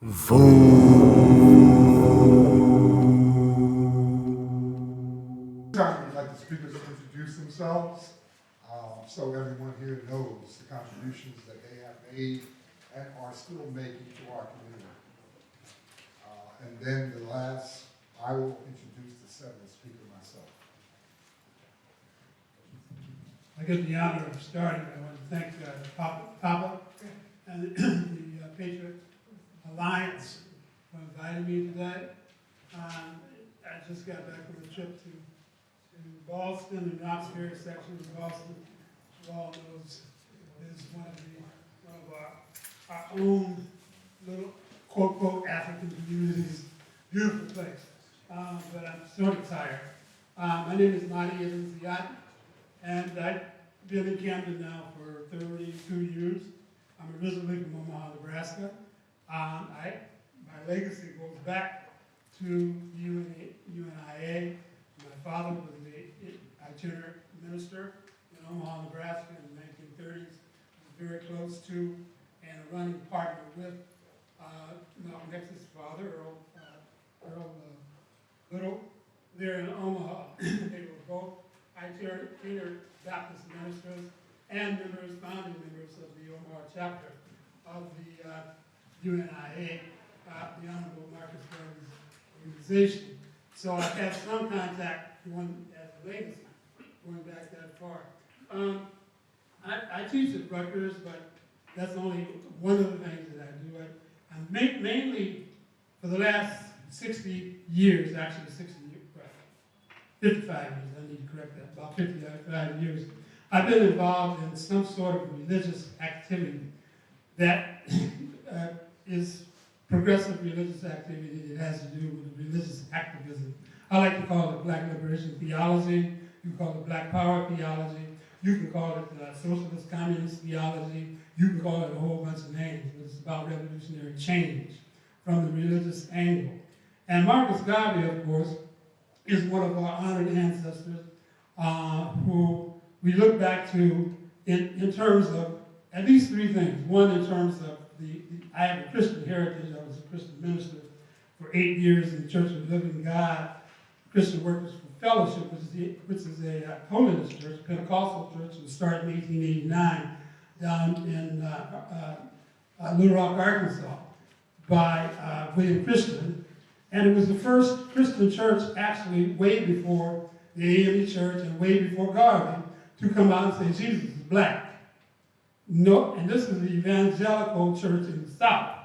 Time we'd like the speakers to introduce themselves, so everyone here knows the contributions that they have made and are still making to our community. And then the last, I will introduce the seventh speaker myself. I get the honor of starting. I want to thank P.A.P.A and the Patriots Alliance for inviting me today. I just got back from a trip to Boston and Roxbury section of Boston, which you all knows is one of our own little quote African communities. Beautiful place, but I'm sort of tired. My name is Ziyad, and I've been in Camden now for 32 years. I'm originally from Omaha, Nebraska. My legacy goes back to UNIA. My father was the itinerant minister in Omaha, Nebraska in the 1930s. Was very close to and a running partner with Malcolm X's father, Earl Little, there in Omaha. They were both itinerant Baptist ministers and founding members of the Omaha chapter of the UNIA, the Honorable Marcus Garvey's organization. So I've had some contact as a legacy, going back that far. I teach at Rutgers, but that's only one of the things that I do. I'm mainly, for the last 60 years, actually 55 years, I need to correct that, about 55 years, I've been involved in some sort of religious activity that is progressive religious activity that has to do with religious activism. I like to call it Black liberation theology. You can call it Black power theology. You can call it socialist communist theology. You can call it a whole bunch of names. It's about revolutionary change from the religious angle. And Marcus Garvey, of course, is one of our honored ancestors who we look back to in terms of at least three things. One, in terms of I have a Christian heritage. I was a Christian minister for 8 years in the Church of the Living God, Christian Workers for Fellowship, which is a holiness church, Pentecostal church, that was started in 1889 down in Little Rock, Arkansas, by William Christian. And it was the first Christian church, actually, way before the AME church and way before Garvey, to come out and say Jesus is black. No, and this is the evangelical church in the South.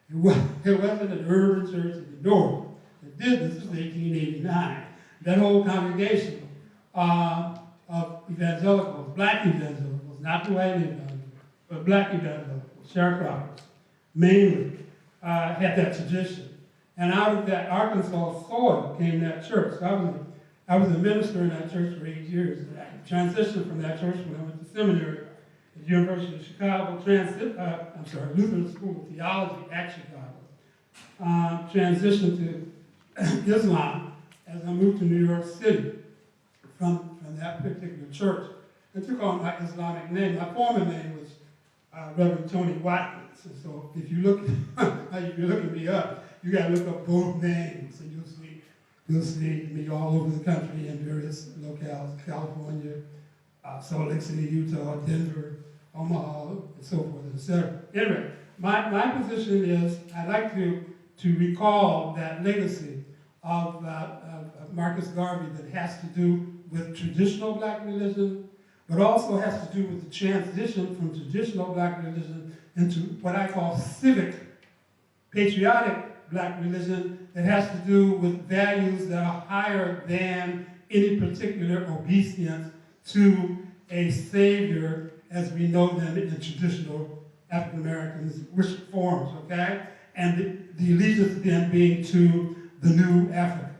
It wasn't an urban church in the North that did this in 1889. That whole congregation of evangelicals, black evangelicals, not the white evangelicals, but black evangelicals, sharecroppers, mainly, had that tradition. And out of that Arkansas soil came that church. So I was a minister in that church for 8 years. And I transitioned from that church when I went to seminary at the University of Chicago, Lutheran School of Theology at Chicago. Transitioned to Islam as I moved to New York City from that particular church. I took on my Islamic name. My former name was Reverend Tony Watkins. And so if you look at you're looking me up, you got to look up both names, and you'll see me all over the country in various locales: California, Salt Lake City, Utah, Denver, Omaha, and so forth, and etc. Anyway, my position is I like to recall that legacy of Marcus Garvey that has to do with traditional black religion, but also has to do with the transition from traditional black religion into what I call civic, patriotic black religion that has to do with values that are higher than any particular obeisance to a savior as we know them in the traditional African Americans worship forms, okay? And the allegiance then being to the new Africa,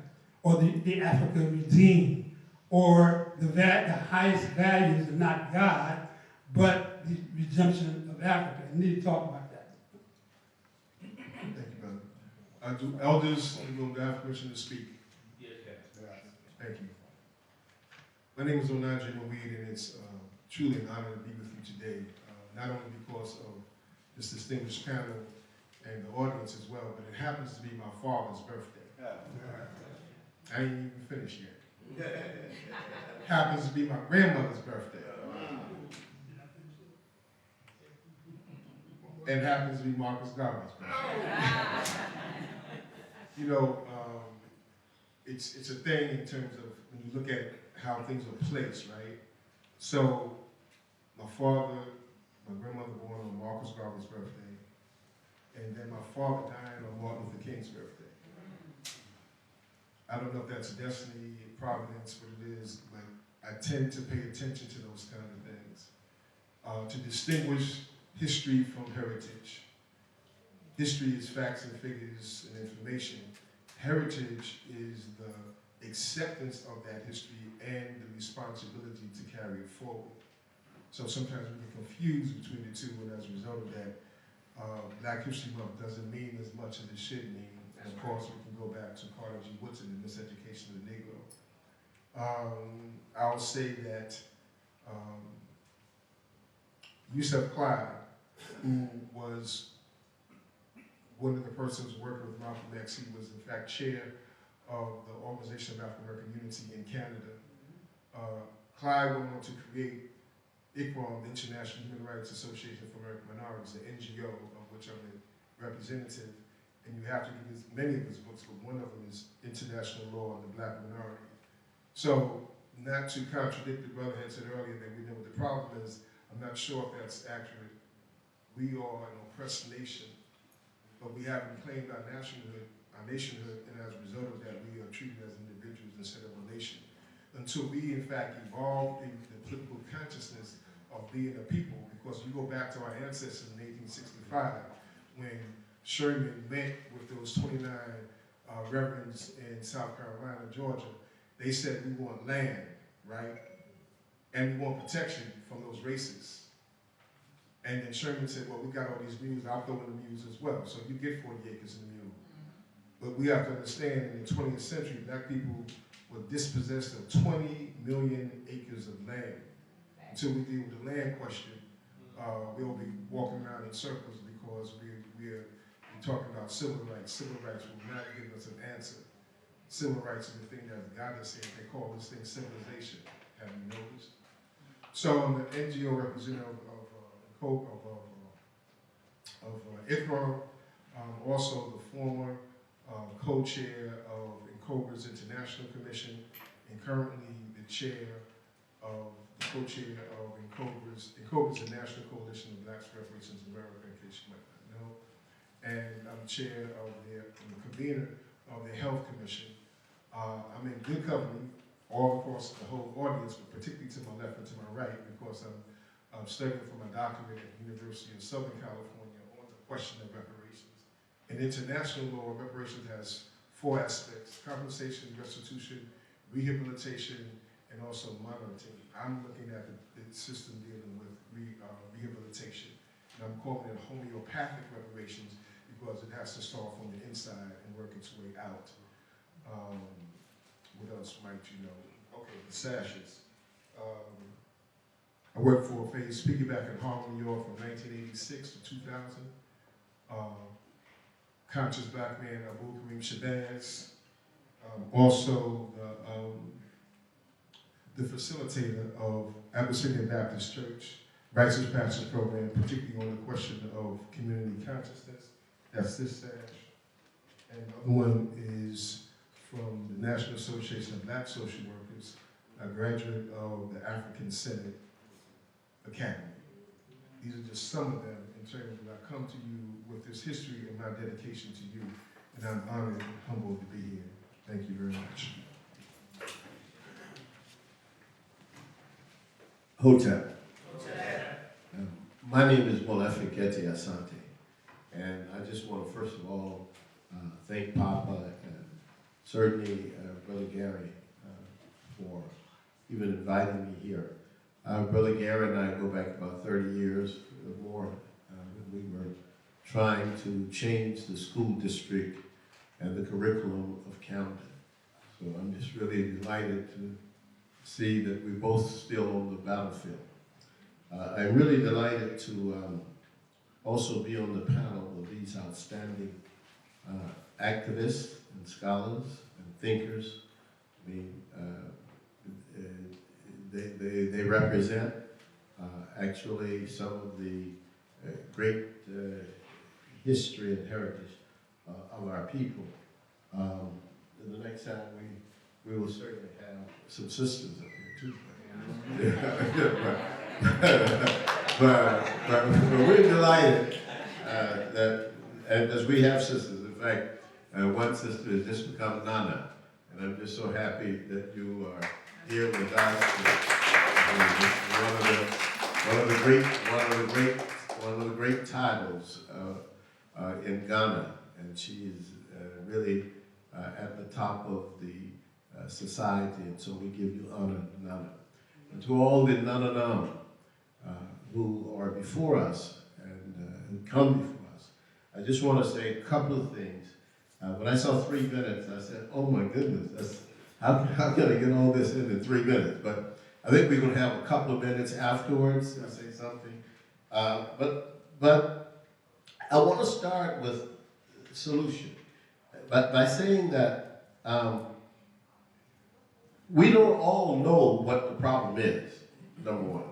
or the Africa redeemed, or the highest values of not God, but the redemption of Africa. I need to talk about that. Thank you, brother. Do elders in the room have permission to speak? Yes. Thank you. My name is Onaje, Muid, and it's truly an honor to be with you today, not only because of this distinguished panel and the audience as well, but it happens to be my father's birthday. I ain't even finished yet. Happens to be my grandmother's birthday. And happens to be Marcus Garvey's birthday. You know, it's a thing in terms of when you look at how things are placed, right? So, my father, my grandmother born on Marcus Garvey's birthday, and then my father dying on Martin Luther King's birthday. I don't know if that's destiny, providence, what it is, but I tend to pay attention to those kind of things. To distinguish history from heritage. History is facts and figures and information. Heritage is the acceptance of that history and the responsibility to carry it forward. So sometimes we get confused between the two, and as a result of that, Black History Month doesn't mean as much as it should mean. And of course, we can go back to Carter G. Woodson and Miseducation of the Negro. I'll say that Yusuf Clyde, who was one of the persons working with Malcolm X, he was in fact chair of the Organization of African American Unity in Canada. Clyde went on to create ICRAM, the International Human Rights Association for American Minorities, the NGO, of which I'm a representative. And you have to give many of his books, but one of them is International Law and the Black Minority. So, not to contradict the brother had said earlier that we know what the problem is, I'm not sure if that's accurate. We are an oppressed nation, but we haven't claimed our nationhood, and as a result of that, we are treated as individuals instead of a nation. Until we, in fact, evolve in the political consciousness of being a people, because you go back to our ancestors in 1865, when Sherman met with those 29 reverends in South Carolina, Georgia, they said we want land, right? And we want protection from those races. And then Sherman said, well, we got all these mules, I'll throw in the mules as well. So you get 40 acres in the mule. But we have to understand in the 20th century, Black people were dispossessed of 20 million acres of land. Until we deal with the land question, we'll be walking around in circles because we're talking about civil rights. Civil rights will not give us an answer. Civil rights is the thing that God has said. They call this thing civilization. Have you noticed? So I'm the NGO representative of ICRAM, also the former co-chair of INCOBRA's International Commission, and currently the chair of the co-chair of INCOBRA's the National Coalition of Blacks for Reparations in America, in case you might not know. And I'm chair of the convener of the Health Commission. I'm in good company all across the whole audience, but particularly to my left and to my right, because I'm studying for my doctorate at the University of Southern California on the question of reparations. In international law, reparations has 4 aspects: compensation, restitution, rehabilitation, and also monitoring. I'm looking at the system dealing with rehabilitation. And I'm calling it homeopathic reparations because it has to start from the inside and work its way out. What else might you know? Okay, the sashes. I worked for Phase Piggyback in Harlem, New York from 1986 to 2000. Conscious Black Man, Abu Karim Shabazz. Also the facilitator of Abyssinian Baptist Church, Righteous Pastors Program, particularly on the question of community consciousness. That's this sash. And the other one is from the National Association of Black Social Workers, a graduate of the African Senate Academy. These are just some of them in terms of I come to you with this history and my dedication to you, and I'm honored and humbled to be here. Thank you very much. Hotep. My name is Molefi Asante, and I just want to first of all thank P.A.P.A. and certainly Brother Garvey for even inviting me here. Brother Garvey and I go back about 30 years or more when we were trying to change the school district and the curriculum of Camden. So I'm just really delighted to see that we're both still on the battlefield. I'm really delighted to also be on the panel with these outstanding activists and scholars and thinkers. I mean, they represent actually some of the great history and heritage of our people. The next time we will certainly have some sisters up here too. but we're delighted that as we have sisters. In fact, one sister has just become Nana, and I'm just so happy that you are here with us. One of the great titles in Ghana, and she is really at the top of the society, and so we give you honor, Nana. And to all the Nana who are before us and who come before us, I just want to say a couple of things. When I saw 3 minutes, I said, oh my goodness, how can I get all this in 3 minutes? But I think we're going to have a couple of minutes afterwards to say something. But I want to start with solution. But by saying that we don't all know what the problem is, number one.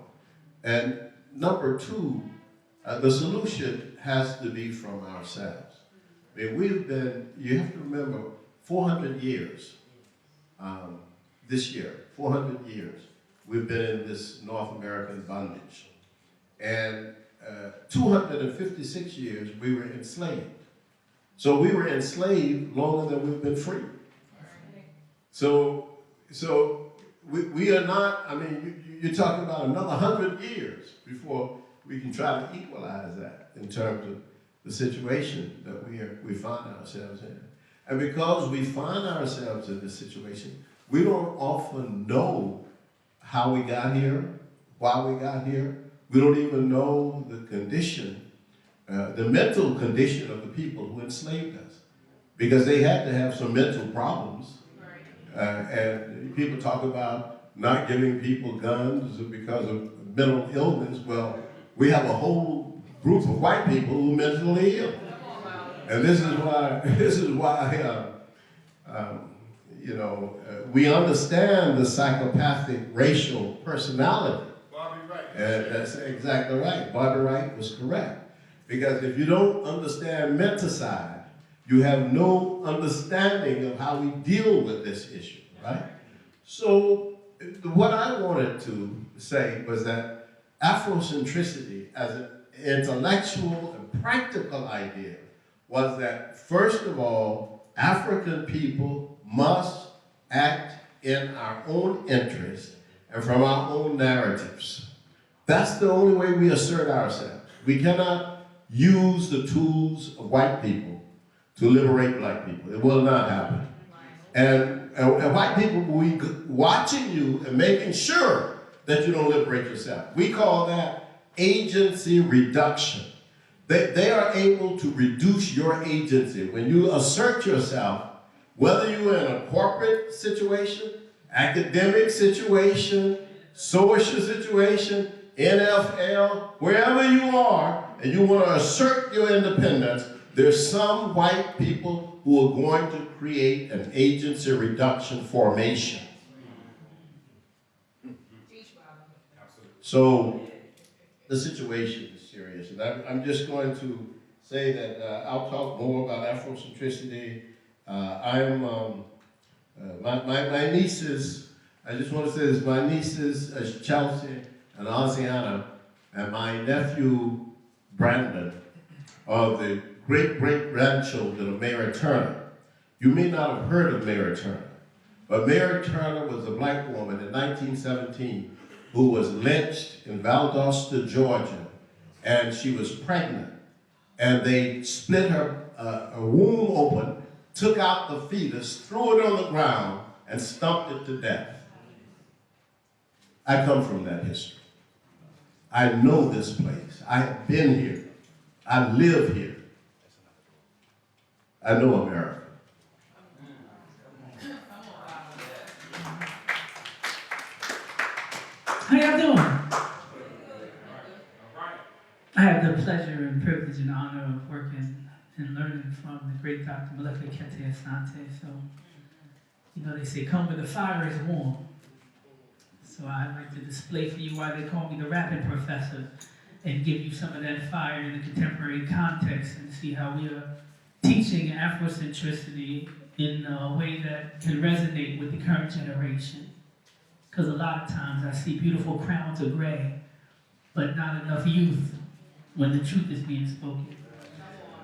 And number two, the solution has to be from ourselves. I mean, you have to remember, 400 years, this year, 400 years, we've been in this North American bondage. And 256 years, we were enslaved. So we were enslaved longer than we've been free. So we are not, I mean, you're talking about another 100 years before we can try to equalize that in terms of the situation that we find ourselves in. And because we find ourselves in this situation, we don't often know how we got here, why we got here. We don't even know the condition, the mental condition of the people who enslaved us, because they had to have some mental problems. And people talk about not giving people guns because of mental illness. Well, we have a whole group of white people who are mentally ill, and this is why we understand the psychopathic racial personality. And that's exactly right. Bobby Wright was correct. Because if you don't understand menticide, you have no understanding of how we deal with this issue, right? So what I wanted to say was that Afrocentricity as an intellectual and practical idea was that, first of all, African people must act in our own interest and from our own narratives. That's the only way we assert ourselves. We cannot use the tools of white people to liberate black people. It will not happen. And white people will be watching you and making sure that you don't liberate yourself. We call that agency reduction. They are able to reduce your agency. When you assert yourself, whether you're in a corporate situation, academic situation, social situation, NFL, wherever you are, and you want to assert your independence, there's some white people who are going to create an agency reduction formation. So the situation is serious, and I'm just going to say that I'll talk more about Afrocentricity. My nieces, I just want to say this, my nieces, Chelsea and Oziana, and my nephew, Brandon, are the great-great-grandchildren of Mary Turner. You may not have heard of Mary Turner, but Mary Turner was a black woman in 1917 who was lynched in Valdosta, Georgia, and she was pregnant. And they split her womb open, took out the fetus, threw it on the ground, and stumped it to death. I come from that history. I know this place. I have been here. I live here. I know America. How y'all doing? I have the pleasure and privilege and learning from the great Dr.Molefi Asante. So, you know, they say, come when the fire is warm. So I'd like to display for you why they call me the rapping professor and give you some of that fire in the contemporary context and see how we are teaching Afrocentricity in a way that can resonate with the current generation. Because a lot of times I see beautiful crowns of gray, but not enough youth when the truth is being spoken.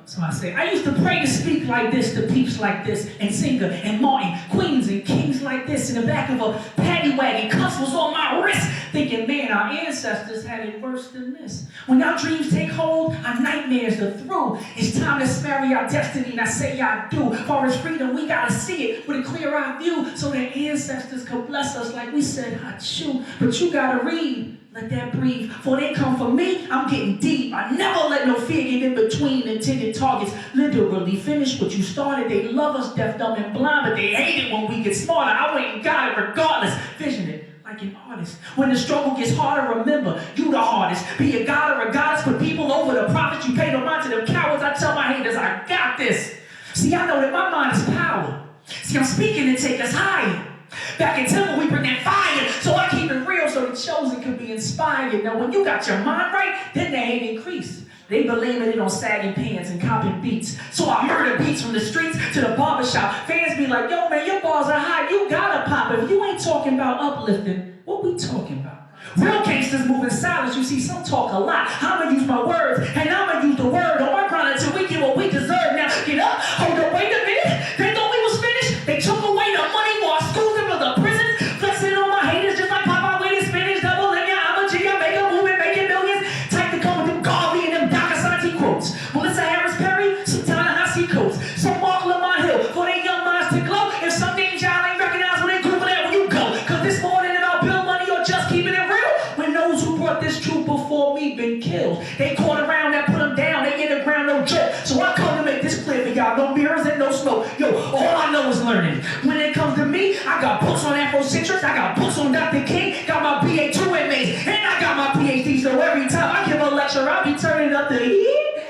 So I say, I used to pray to speak like this, to peeps like this, and Singer, and Martin, queens and kings like this, in the back of a paddy wagon, cuffs was on my wrist, thinking, man, our ancestors had it worse than this. When our dreams take hold, our nightmares are through. It's time to marry our destiny, and I say I do. For its freedom, we gotta see it with a clear-eyed view, so that ancestors could bless us like we said, achoo. But you gotta read. Let that breathe. For they come for me, I'm getting deep. I never let no fear get in between intended targets. Literally finish what you started. They love us deaf, dumb, and blind, but they hate it when we get smarter. I went and got it regardless. Vision it like an artist. When the struggle gets harder, remember, you the hardest. Be a god or a goddess, put people over the prophets. You pay no mind to them cowards. I tell my haters, I got this. See, I know that my mind is power. See, I'm speaking to take us higher. Back in Temple, we bring that fire, so I keep it real so the chosen can be inspired. Now, when you got your mind right, then the hate increase. They blaming it on sagging pants and copping beats. So I murder beats from the streets to the barbershop. Fans be like, yo, man, your balls are high. You gotta pop. If you ain't talking about uplifting, what we talking about? Real gangsters move in silence. You see, some talk a lot. I'ma use my words, and I'ma use the word on my grind until we get what we deserve. Now, get up. Hold up, wait a minute. They thought we was finished. They took away the money for our schools and for the prisons. Flexing on my haters just like P.A.P.A with his spinach. Double in ya, I'm a G. I make a movement, making millions. Type to come with them Garvey and them Asante quotes. Melissa Harris Perry, some Ta-Nehisi coats. Some Mark Lamont Hill for their young minds to glow. If some names y'all ain't recognize when they Google that, where you go. Cause this more than about bill money or just keeping it real. When those who brought this truth before me been killed. They caught around that put them down. They in the ground, no joke. So I come to make this clear for y'all. No mirrors and no smoke. Yo, all I know is learning. When it comes to me, I got books on Afrocentrics. I got books on Dr. King. Got my BA2 inmates. And I got my PhD. So every time I give a lecture, I be turning up the heat.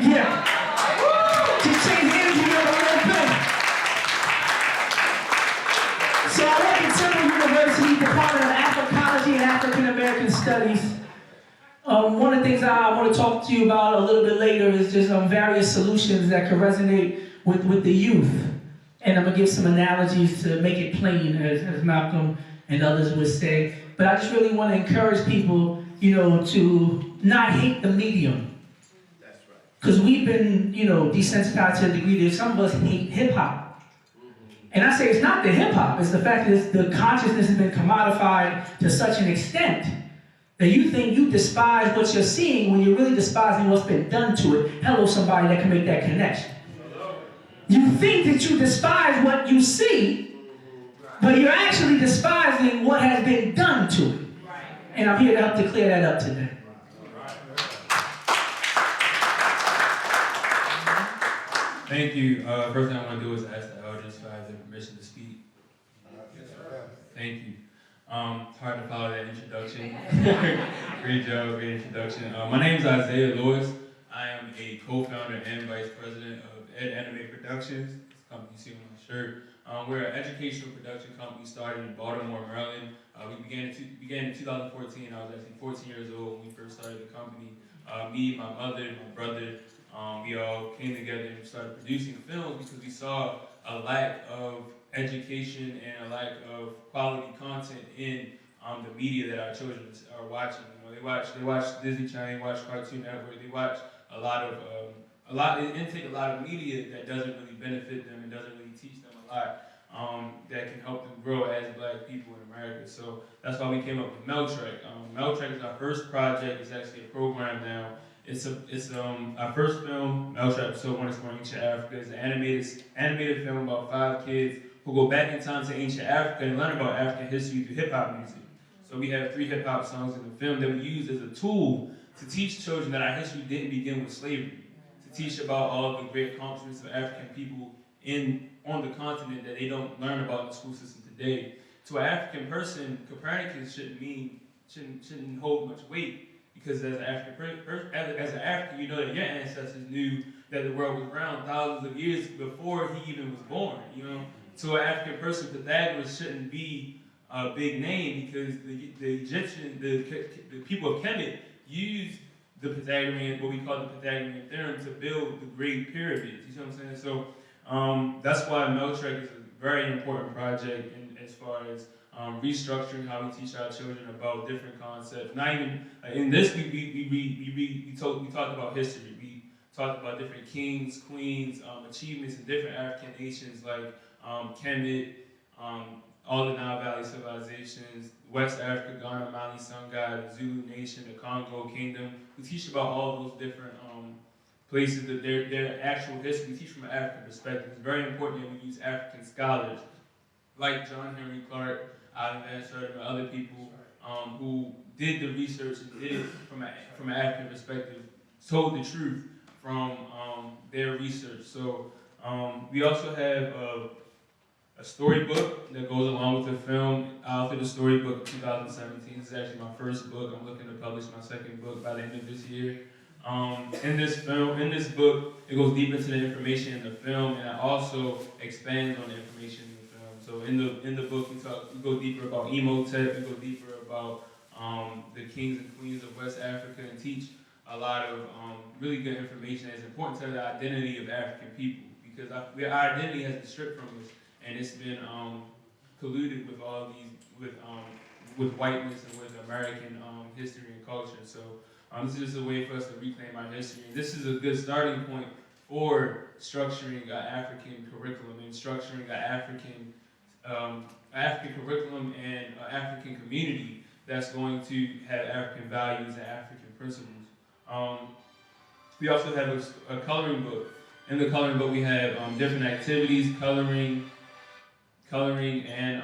Yeah. Just change energy up a little bit. So I work at Temple University, Department of Africology and African American Studies. One of the things I want to talk to you about a little bit later is just various solutions that can resonate with the youth. And I'm going to give some analogies to make it plain, as Malcolm and others would say. But I just really want to encourage people, you know, to not hate the medium. That's right. Because we've been, you know, desensitized to a degree that some of us hate hip-hop. And I say it's not the hip-hop, it's the fact that the consciousness has been commodified to such an extent that you think you despise what you're seeing when you're really despising what's been done to it. Hello, somebody that can make that connection. You think that you despise what you see, but you're actually despising what has been done to it. And I'm here to help to clear that up today. Thank you. First thing I want to do is ask the elders if I have their permission to speak. Thank you. It's hard to follow that introduction. Great job, great introduction. My name is Isaiah Lewis. I am a co-founder and vice president of EdAnime Productions. It's a company you see on my shirt. We're an educational production company started in Baltimore, Maryland. We began in 2014. I was actually 14 years old when we first started the company. Me, my mother, my brother, we all came together and started producing films because we saw a lack of education and a lack of quality content in the media that our children are watching. You know, they watch Disney Channel, they watch Cartoon Network, they watch they intake a lot of media that doesn't really benefit them and doesn't really teach them a lot that can help them grow as Black people in America. So that's why we came up with Meltek. Meltek is our first project. It's actually a program now. It's our first film, Meltek Episode 1 Exploring Ancient Africa. It's an animated film about 5 kids who go back in time to ancient Africa and learn about African history through hip-hop music. So we have 3 hip-hop songs in the film that we use as a tool to teach children that our history didn't begin with slavery, to teach about all the great accomplishments of African people on the continent that they don't learn about in the school system today. To an African person, Copernicus shouldn't hold much weight. Because as an as an African, you know that your ancestors knew that the world was round thousands of years before he even was born. You know, to an African person, Pythagoras shouldn't be a big name because the Egyptian, the people of Kemet used the Pythagorean, what we call the Pythagorean theorem, to build the Great Pyramids. You see what I'm saying? So that's why Meltek is a very important project as far as restructuring how we teach our children about different concepts. Not even in this, we talked about history. We talked about different kings, queens, achievements in different African nations like Kemet, all the Nile Valley civilizations, West Africa, Ghana, Mali, Songhai, the Zulu Nation, the Congo Kingdom. We teach about all those different places, that their actual history. We teach from an African perspective. It's very important that we use African scholars like John Henry Clark, M.S.W, and other people who did the research and did it from an African perspective, told the truth from their research. So we also have a storybook that goes along with the film. I authored the storybook in 2017. This is actually my first book. I'm looking to publish my second book by the end of this year. In this book, it goes deep into the information in the film, and it also expands on the information in the film. So in the book, we go deeper about Dept, we go deeper about the kings and queens of West Africa, and teach a lot of really good information that's important to the identity of African people, because our identity has been stripped from us, and it's been colluded with all these, with whiteness and with American history and culture. So this is just a way for us to reclaim our history. And this is a good starting point for structuring an African curriculum and structuring an African curriculum and an African community that's going to have African values and African principles. We also have a coloring book. In the coloring book, we have different activities, coloring, and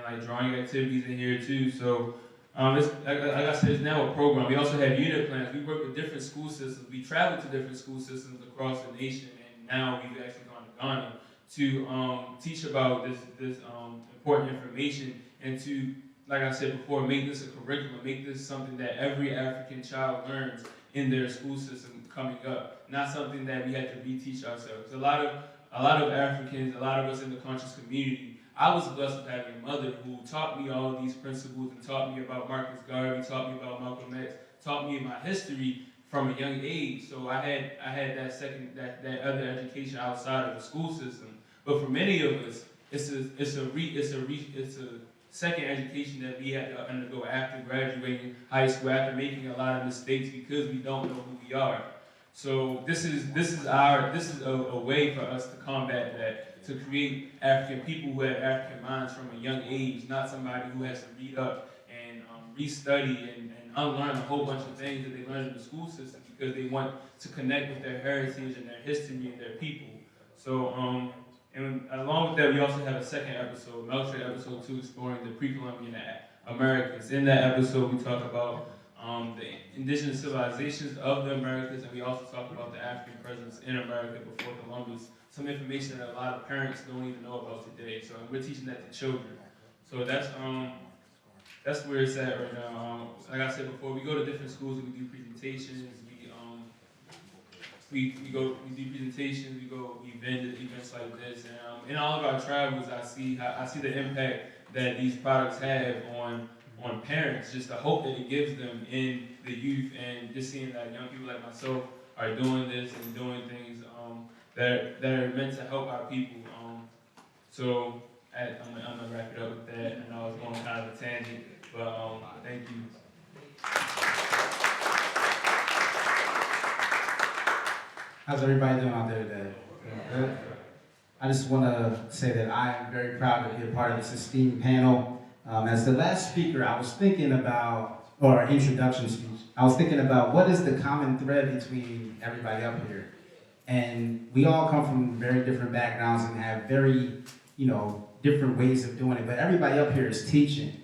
like drawing activities in here too. So it's, like I said, it's now a program. We also have unit plans. We work with different school systems. We travel to different school systems across the nation, and now we've actually gone to Ghana to teach about this important information, and to, like I said before, make this a curriculum, make this something that every African child learns in their school system coming up, not something that we had to reteach ourselves. A lot of Africans, a lot of us in the conscious community, I was blessed with having a mother who taught me all these principles and taught me about Garvey, taught me about Malcolm X, taught me my history from a young age. So I had that other education outside of the school system. But for many of us, it's a second education that we had to undergo after graduating high school, after making a lot of mistakes because we don't know who we are. So this is a way for us to combat that, to create African people who have African minds from a young age, not somebody who has to read up and restudy and unlearn a whole bunch of things that they learned in the school system because they want to connect with their heritage and their history and their people. So, and along with that, we also have a second episode, Meltek episode 2, exploring the pre-Columbian Americas. In that episode, we talk about the indigenous civilizations of the Americas, and we also talk about the African presence in America before Columbus. Some information that a lot of parents don't even know about today. So we're teaching that to children. So that's where it's at right now. Like I said before, we go to different schools and we do presentations. We do presentations. We vendor events like this. And in all of our travels, I see the impact that these products have on parents. Just the hope that it gives them in the youth, and just seeing that young people like myself are doing this and doing things that are meant to help our people. So I'm gonna wrap it up with that. And I was going kind of a tangent, but thank you. How's everybody doing out there today? Good? I just want to say that I am very proud to be a part of this esteemed panel. As the last speaker, I was thinking about, or introduction speech, I was thinking about what is the common thread between everybody up here. And we all come from very different backgrounds and have very, different ways of doing it. But everybody up here is teaching.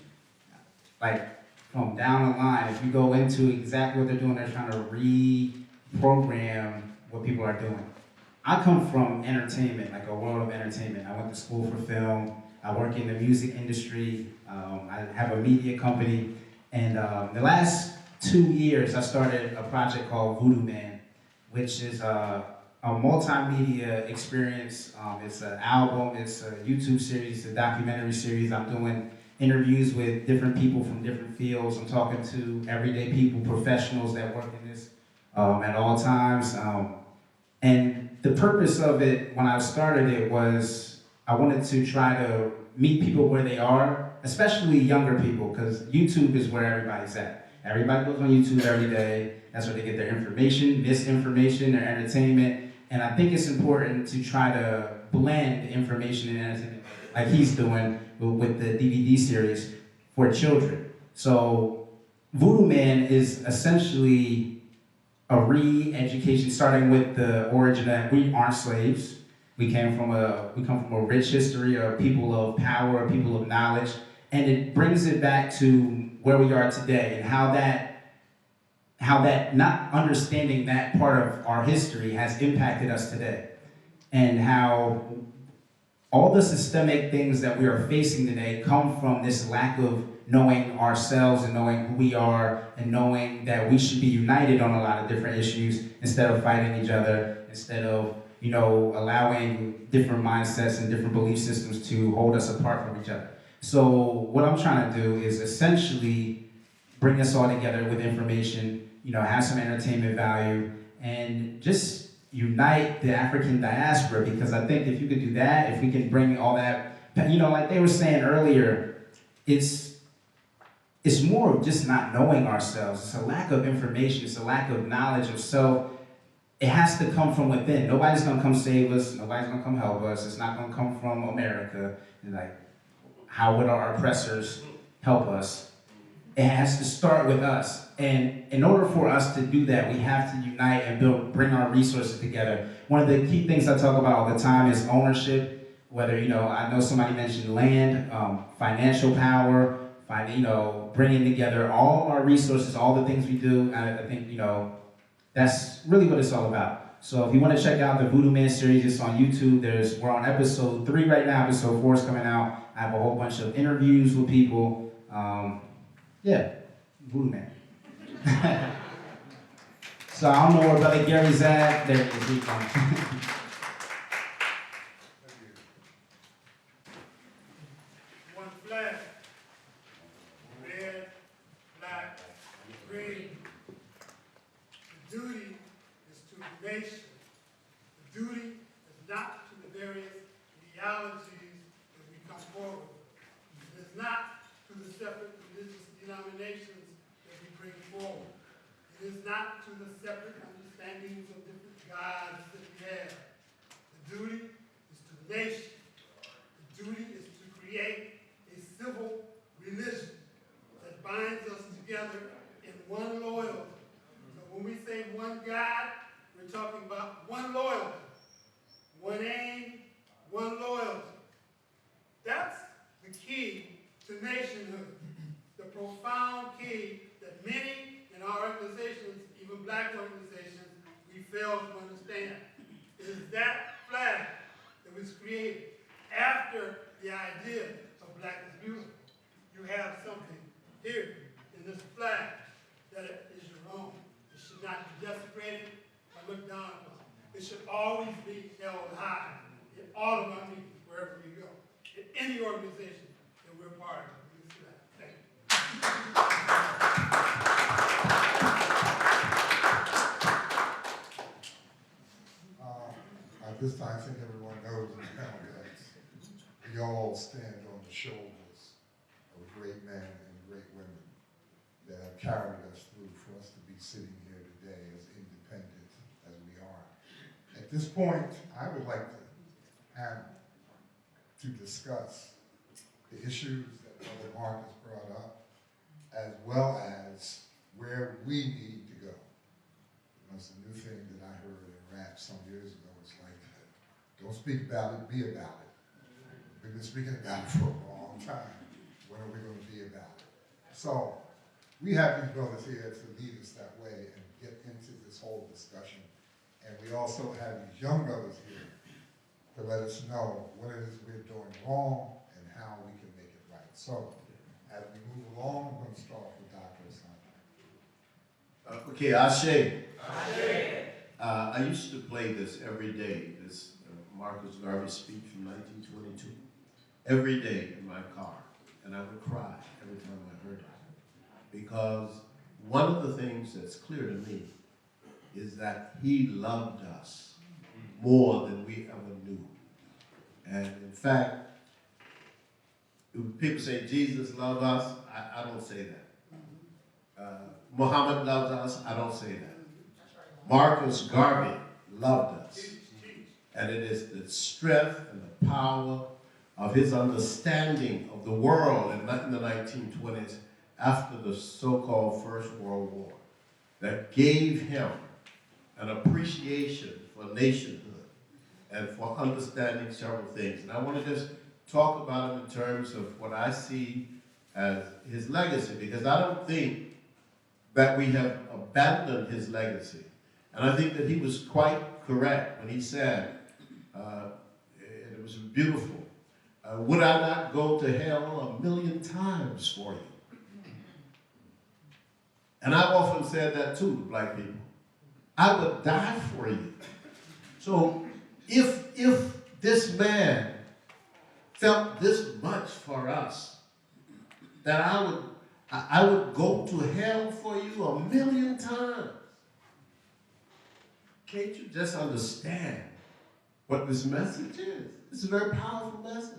Like, from down the line, if you go into exactly what they're doing, they're trying to reprogram what people are doing. I come from entertainment, like a world of entertainment. I went to school for film. I work in the music industry. I have a media company. And the last 2 years, I started a project called Voodoo Man, which is a multimedia experience. It's an album, it's a YouTube series, a documentary series. I'm doing interviews with different people from different fields. I'm talking to everyday people, professionals that work in this at all times. And the purpose of it, when I started it, was I wanted to try to meet people where they are, especially younger people, because YouTube is where everybody's at. Everybody goes on YouTube every day. That's where they get their information, misinformation, their entertainment. And I think it's important to try to blend information and entertainment, like he's doing with the DVD series for children. So Voodoo Man is essentially a re-education, starting with the origin that we aren't slaves. We come from a rich history of people of power, people of knowledge, and it brings it back to where we are today and how that not understanding that part of our history has impacted us today, and how all the systemic things that we are facing today come from this lack of knowing ourselves and knowing who we are and knowing that we should be united on a lot of different issues instead of fighting each other, instead of allowing different mindsets and different belief systems to hold us apart from each other. So what I'm trying to do is essentially bring us all together with information, have some entertainment value, and just unite the African diaspora, because I think if you could do that, if we can bring all that, like they were saying earlier, it's more of just not knowing ourselves. It's a lack of information. It's a lack of knowledge of self. It has to come from within. Nobody's going to come save us. Nobody's going to come help us. It's not going to come from America. Like, how would our oppressors help us? It has to start with us. And in order for us to do that, we have to unite and bring our resources together. One of the key things I talk about all the time is ownership. Whether, I know somebody mentioned land, financial power, bringing together all our resources, all the things we do. I think, that's really what it's all about. So if you want to check out the Voodoo Man series, it's on YouTube. We're on episode 3 right now. Episode 4 is coming out. I have a whole bunch of interviews with people. Voodoo Man. So I don't know where Brother Gary's at. There he is. He comes. One flag, red, black, green. The duty is to the nation. The duty is not to the various ideologies that we come forward with. It is not to the separate religious denominations that we bring forward. It is not to the separate understandings of different gods that we have. The duty is to the nation. The duty is to create a civil religion that binds us together in one loyalty. So when we say one God, we're talking about one loyalty, one aim, one loyalty. That's the key to nationhood, the profound key that many in our organizations, even black organizations, we fail to understand. It is that flag that was created after the idea of black is beautiful. You have something here in this flag that is your own. It should not be desecrated or looked down upon. It should always be held high in all of our meetings, wherever we go, in any organization that we're part of. Thank you. At this time, I think everyone knows in the panel that we all stand on the shoulders of great men and great women that have carried us through for us to be sitting here today as independent as we are. At this point, I would like to discuss the issues that Brother Mark has brought up, as well as where we need to go. It's a new thing that I heard in rap some years ago. It's like, don't speak about it, be about it. We've been speaking about it for a long time. When are we going to be about it? So we have these brothers here to lead us that way and get into this whole discussion. And we also have these young brothers here to let us know what it is we're doing wrong and how we can make it right. So as we move along, I'm going to start with Dr. Asante. Okay, Ashe. I used to play this every day, this Marcus Garvey speech from 1922, every day in my car, and I would cry every time I heard it. Because one of the things that's clear to me is that he loved us more than we ever knew. And in fact, people say Jesus loved us, I don't say that. Muhammad loved us, I don't say that. Marcus Garvey loved us. And it is the strength and the power of his understanding of the world in the 1920s after the so-called First World War that gave him an appreciation for nationhood and for understanding several things. And I want to just talk about him in terms of what I see as his legacy, because I don't think that we have abandoned his legacy. And I think that he was quite correct when he said, and it was beautiful, would I not go to hell 1,000,000 times for you? And I've often said that too to black people. I would die for you. So if this man felt this much for us, that I would go to hell for you 1,000,000 times. Can't you just understand what this message is? It's a very powerful message.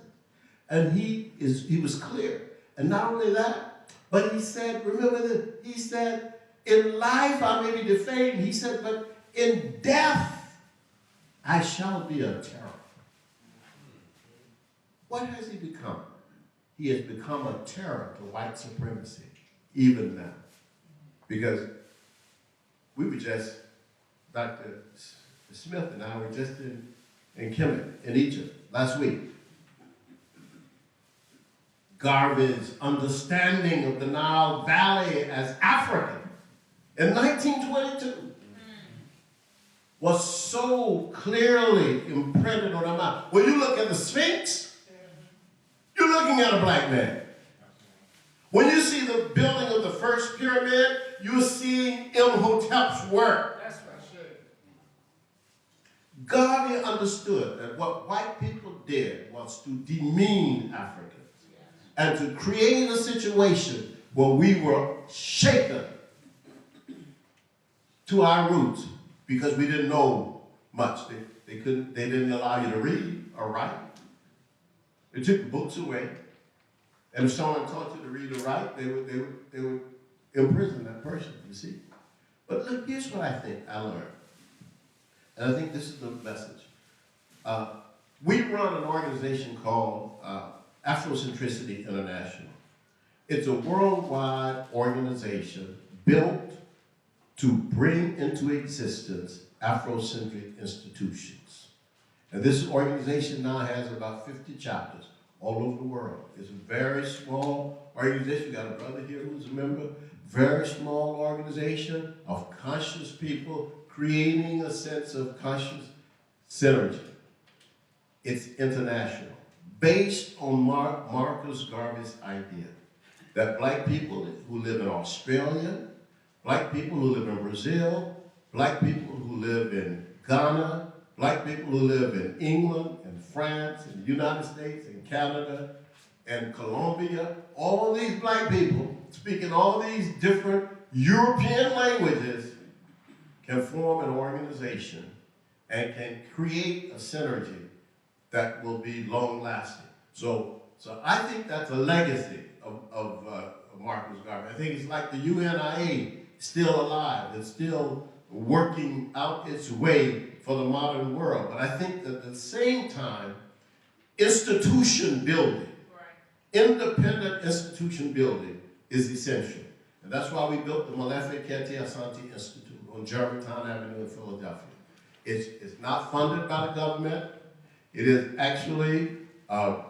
And he was clear. And not only that, but he said, remember that he said, in life I may be defamed. He said, but in death I shall be a terror. What has he become? He has become a terror to white supremacy, even now. Because we were just, Dr. Smith and I were just in Camden, in Egypt, last week. Garvey's understanding of the Nile Valley as African in 1922 was so clearly imprinted on our mind. When you look at the Sphinx, you're looking at a black man. When you see the building of the first pyramid, you're seeing Imhotep's work. That's right. Garvey understood that what white people did was to demean Africans and to create a situation where we were shaken to our roots because we didn't know much. They didn't allow you to read or write. They took the books away. And if someone taught you to read or write, they would imprison that person, you see. But look, here's what I think I learned. And I think this is the message. We run an organization called Afrocentricity International. It's a worldwide organization built to bring into existence Afrocentric institutions. And this organization now has about 50 chapters all over the world. It's a very small organization. We got a brother here who's a member. Very small organization of conscious people creating a sense of conscious synergy. It's international, based on Marcus Garvey's idea that black people who live in Australia, black people who live in Brazil, black people who live in Ghana, black people who live in England and France and the United States and Canada and Colombia, all these black people speaking all these different European languages can form an organization and can create a synergy that will be long-lasting. So I think that's a legacy of Marcus Garvey. I think it's like the UNIA still alive. It's still working out its way for the modern world. But I think that at the same time, institution building, independent institution building is essential. And that's why we built the Molefi Asante Institute on Germantown Avenue in Philadelphia. It's not funded by the government. It is actually a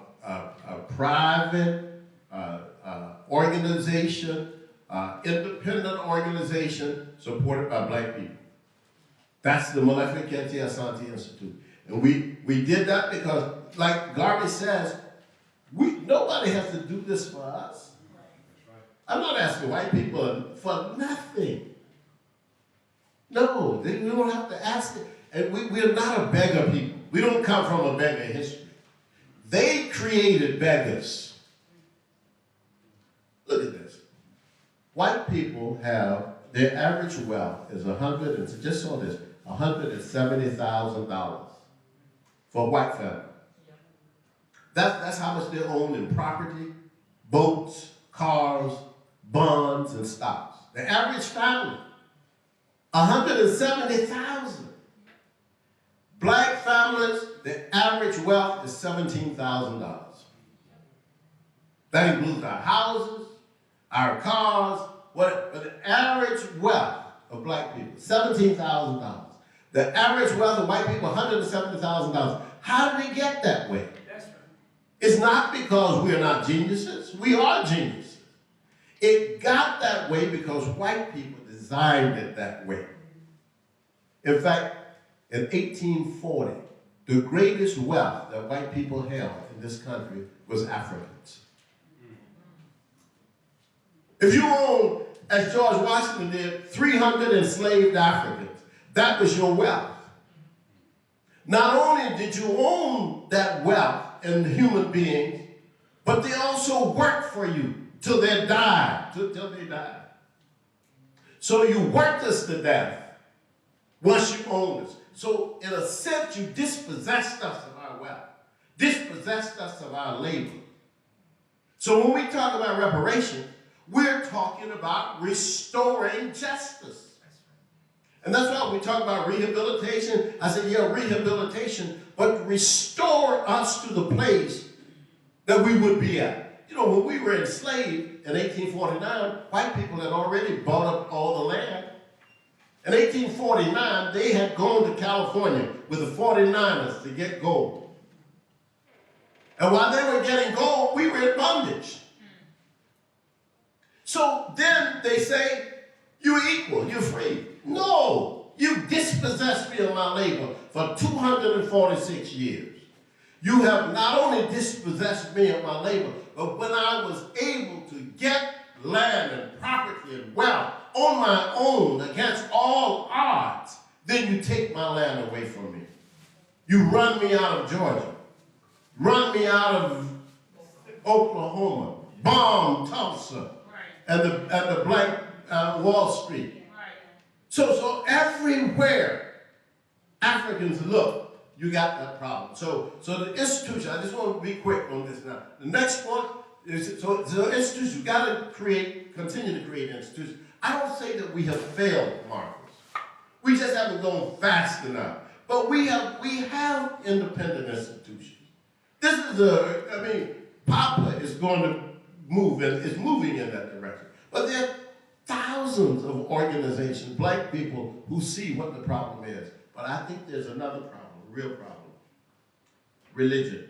private organization, independent organization supported by black people. That's the Molefi Asante Institute. And we did that because, like Garvey says, nobody has to do this for us. I'm not asking white people for nothing. No, we don't have to ask it. And we're not a beggar people. We don't come from a beggar history. They created beggars. Look at this. White people have, their average wealth is $170,000 for a white family. That's how much they own in property, boats, cars, bonds, and stocks. The average family, $170,000. Black families, the average wealth is $17,000. That includes our houses, our cars, but the average wealth of black people, $17,000. The average wealth of white people, $170,000. How did they get that way? That's right. It's not because we're not geniuses. We are geniuses. It got that way because white people designed it that way. In fact, in 1840, the greatest wealth that white people held in this country was Africans. If you own, as George Washington did, 300 enslaved Africans, that was your wealth. Not only did you own that wealth and human beings, but they also worked for you till they died. Till they died. So you worked us to death once you owned us. So in a sense, you dispossessed us of our wealth, dispossessed us of our labor. So when we talk about reparations, we're talking about restoring justice. And that's why we talk about rehabilitation. I said, yeah, rehabilitation, but restore us to the place that we would be at. You know, when we were enslaved in 1849, white people had already bought up all the land. In 1849, they had gone to California with the 49ers to get gold. And while they were getting gold, we were in bondage. So then they say, you're equal, you're free. No, you dispossessed me of my labor for 246 years. You have not only dispossessed me of my labor, but when I was able to get land and property and wealth on my own against all odds, then you take my land away from me. You run me out of Georgia, run me out of Oklahoma, bomb Tulsa, and the Black Wall Street. So everywhere Africans look, you got that problem. So the institution, I just want to be quick on this now. The next one is, so institutions, you got to continue to create institutions. I don't say that we have failed, Marcus. We just haven't gone fast enough. But we have independent institutions. This is P.A.P.A is going to move and is moving in that direction. But there are thousands of organizations, black people, who see what the problem is. But I think there's another problem, a real problem. Religion.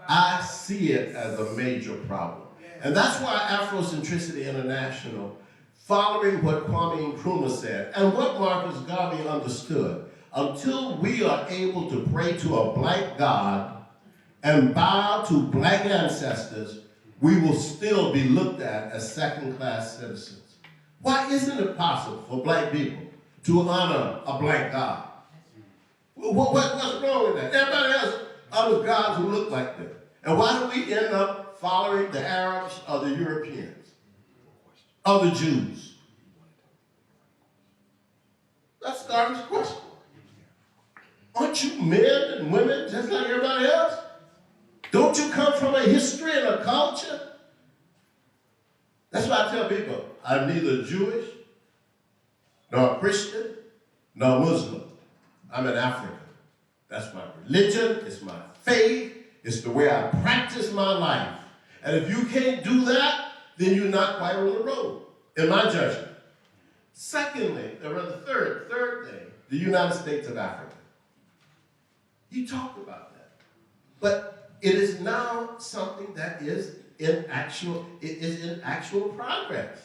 I see it as a major problem. And that's why Afrocentricity International, following what Kwame Nkrumah said, and what Marcus Garvey understood, until we are able to pray to a black God and bow to black ancestors, we will still be looked at as second-class citizens. Why isn't it possible for black people to honor a black God? What's wrong with that? Everybody else honors gods who look like them. And why do we end up following the Arabs or the Europeans or the Jews? That's Garvey's question. Aren't you men and women just like everybody else? Don't you come from a history and a culture? That's why I tell people, I'm neither Jewish, nor Christian, nor Muslim. I'm an African. That's my religion, it's my faith, it's the way I practice my life. And if you can't do that, then you're not quite on the road, in my judgment. Secondly, or the third thing, the United States of Africa. You talked about that. But it is now something that is in actual progress.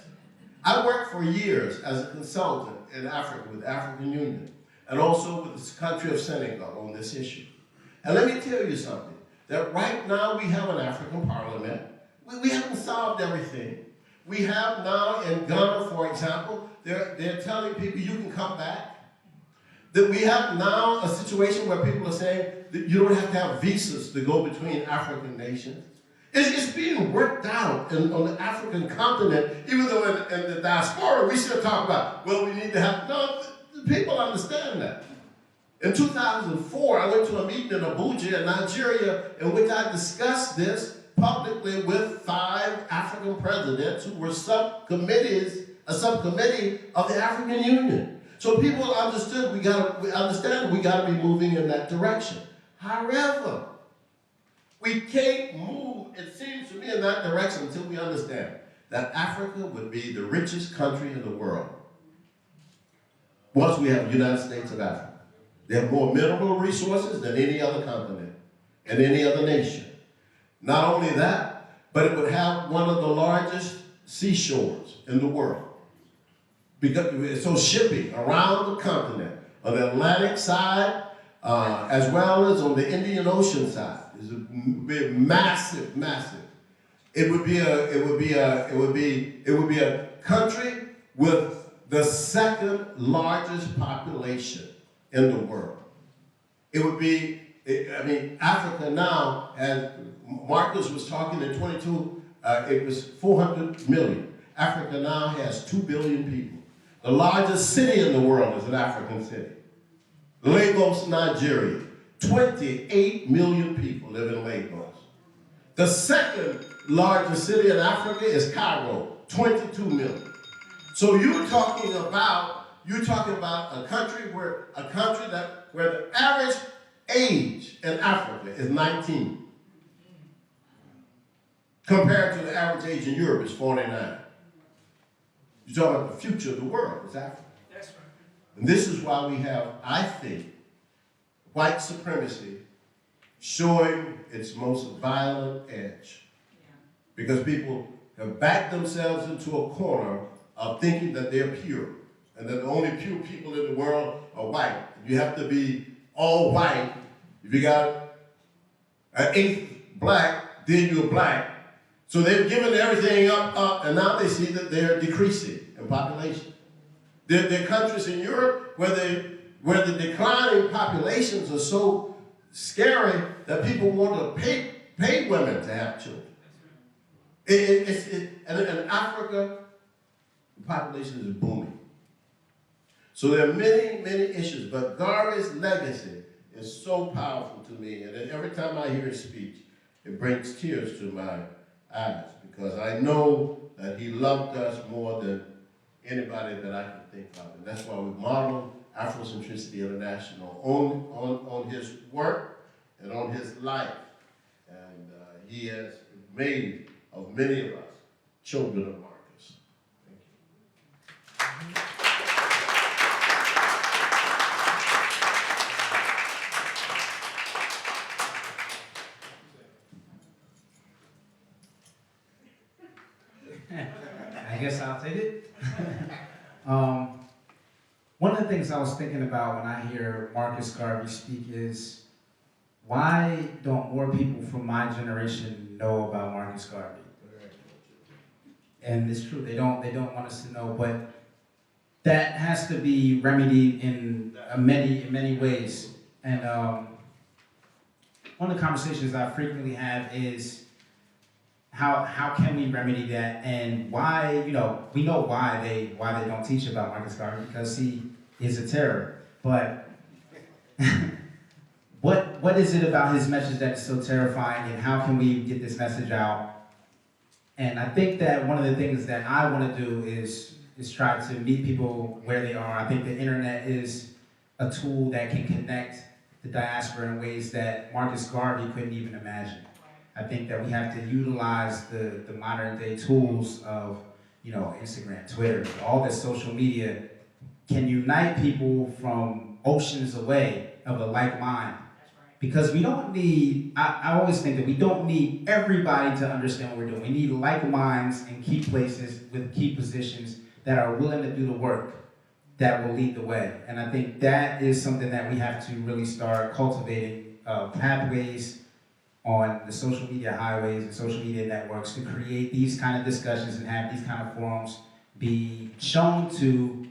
I worked for years as a consultant in Africa with the African Union and also with the country of Senegal on this issue. And let me tell you something, that right now we have an African parliament. We haven't solved everything, We have now in Ghana, for example, they're telling people you can come back. That we have now a situation where people are saying that you don't have to have visas to go between African nations. It's being worked out on the African continent, even though in the diaspora we still talk about, well, we need to have, no, the people understand that. In 2004, I went to a meeting in Abuja in Nigeria in which I discussed this publicly with 5 African presidents who were a subcommittee of the African Union. So people understood we got to be moving in that direction. However, we can't move, it seems to me, in that direction until we understand that Africa would be the richest country in the world once we have the United States of Africa. They have more mineral resources than any other continent and any other nation. Not only that, but it would have one of the largest seashores in the world. Because, so shipping around the continent, on the Atlantic side, as well as on the Indian Ocean side, is massive, massive. It would be a country with the 2nd largest population in the world. It would be, I mean, Africa now, as Marcus was talking in 22, it was 400 million. Africa now has 2 billion people. The largest city in the world is an African city. Lagos, Nigeria. 28 million people live in Lagos. The 2nd largest city in Africa is Cairo, 22 million. So you're talking about a country where the average age in Africa is 19. Compared to the average age in Europe is 49. You're talking about the future of the world, is Africa. That's right. And this is why we have, I think, white supremacy showing its most violent edge. Because people have backed themselves into a corner of thinking that they're pure, and that the only pure people in the world are white. You have to be all white. If you got an 1/8 black, then you're black. So they've given everything up, and now they see that they're decreasing in population. There are countries in Europe where the declining populations are so scary that people want to pay women to have children. And in Africa, the population is booming. So there are many, many issues, but Garvey's legacy is so powerful to me, and every time I hear his speech, it brings tears to my eyes, because I know that he loved us more than anybody that I can think of. And that's why we model Afrocentricity International on his work and on his life. And he has made of many of us children of Marcus. Thank you. I guess I'll take it. One of the things I was thinking about when I hear Marcus Garvey speak is, why don't more people from my generation know about Marcus Garvey? And it's true, they don't want us to know, but that has to be remedied in many ways. And one of the conversations I frequently have is, how can we remedy that, and why, we know why they don't teach about Marcus Garvey, because he is a terror. But what is it about his message that is so terrifying, and how can we get this message out? And I think that one of the things that I want to do is try to meet people where they are. I think the internet is a tool that can connect the diaspora in ways that Marcus Garvey couldn't even imagine. I think that we have to utilize the modern day tools of, Instagram, Twitter, all this social media can unite people from oceans away of a like mind. Because we don't need, I always think that we don't need everybody to understand what we're doing. We need like minds in key places with key positions that are willing to do the work that will lead the way. And I think that is something that we have to really start cultivating pathways on the social media highways and social media networks to create these kind of discussions and have these kind of forums be shown to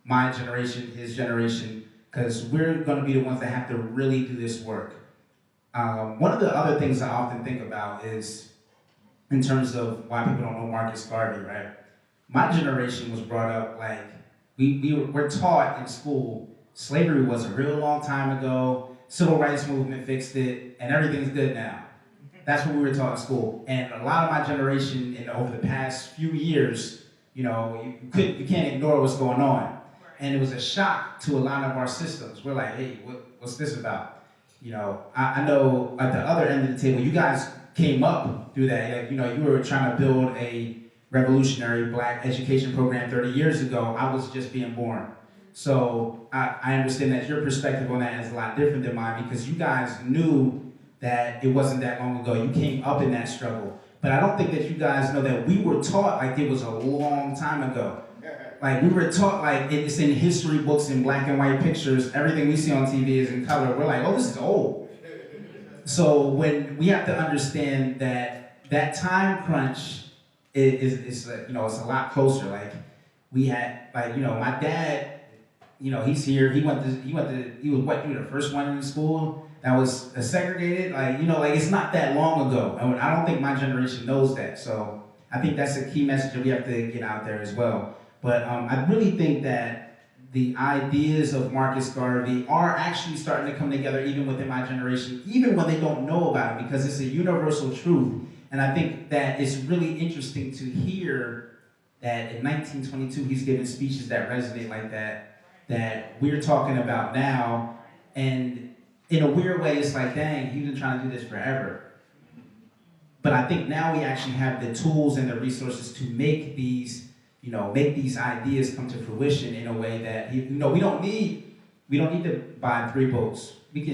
my generation, his generation, because we're going to be the ones that have to really do this work. One of the other things I often think about is in terms of why people don't know Marcus Garvey, right? My generation was brought up like, we're taught in school, slavery was a real long time ago, civil rights movement fixed it, and everything's good now. That's what we were taught in school. And a lot of my generation, over the past few years, you can't ignore what's going on. And it was a shock to a lot of our systems. We're like, hey, what's this about? I know at the other end of the table, you guys came up through that. Like, you were trying to build a revolutionary black education program 30 years ago. I was just being born. So I understand that your perspective on that is a lot different than mine because you guys knew that it wasn't that long ago. You came up in that struggle. But I don't think that you guys know that we were taught like it was a long time ago. Like, we were taught like it's in history books in black and white pictures. Everything we see on TV is in color. We're like, oh, this is old. So when we have to understand that time crunch is it's a lot closer. Like, we had, my dad, he's here. He was the first one in school that was segregated. It's not that long ago. And I don't think my generation knows that. So I think that's a key message that we have to get out there as well. But I really think that the ideas of Marcus Garvey are actually starting to come together even within my generation, even when they don't know about it, because it's a universal truth. And I think that it's really interesting to hear that in 1922 he's giving speeches that resonate like that we're talking about now. And in a weird way, it's like, dang, he's been trying to do this forever. But I think now we actually have the tools and the resources to make these ideas come to fruition in a way that, we don't need to buy 3 boats. We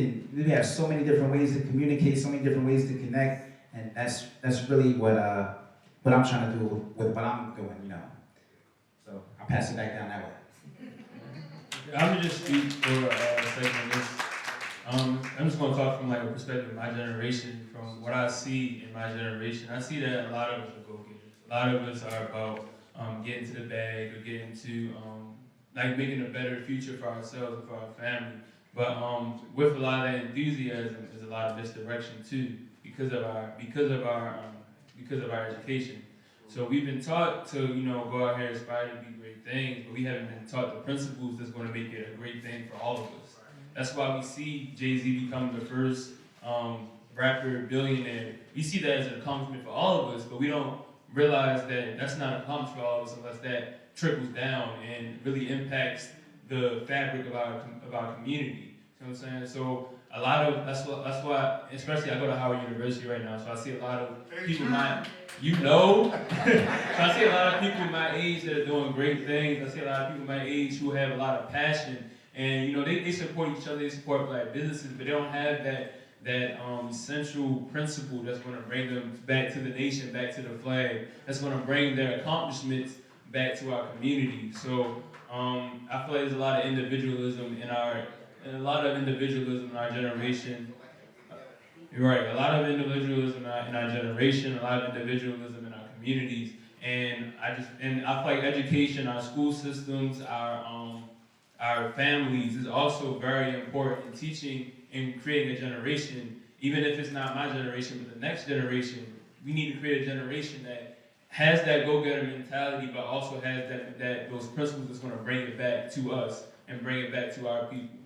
have so many different ways to communicate, so many different ways to connect, and that's really what I'm trying to do with what I'm doing, So I'll pass it back down that way. I'm gonna just speak for a second. I'm just gonna talk from a perspective of my generation, from what I see in my generation. I see that a lot of us are go-getters. A lot of us are about getting to the bag or getting to making a better future for ourselves and for our family. But with a lot of that enthusiasm, there's a lot of misdirection too, because of our education. So we've been taught to go out here and aspire to be great things, but we haven't been taught the principles that's going to make it a great thing for all of us. That's why we see Jay-Z become the first rapper billionaire. We see that as an accomplishment for all of us, but we don't realize that that's not accomplished for all of us unless that trickles down and really impacts the fabric of our community. You know what I'm saying? So that's why, especially I go to Howard University right now, so I see a lot of people so I see a lot of people my age that are doing great things. I see a lot of people my age who have a lot of passion, and they support each other, they support black businesses, but they don't have that central principle that's going to bring them back to the nation, back to the flag, that's going to bring their accomplishments back to our community. So I feel like there's a lot of individualism in our generation. You're right, a lot of individualism in our generation, a lot of individualism in our communities, and I feel like education, our school systems, our families is also very important in teaching and creating a generation, even if it's not my generation, but the next generation. We need to create a generation that has that go-getter mentality, but also has those principles that's going to bring it back to us and bring it back to our people.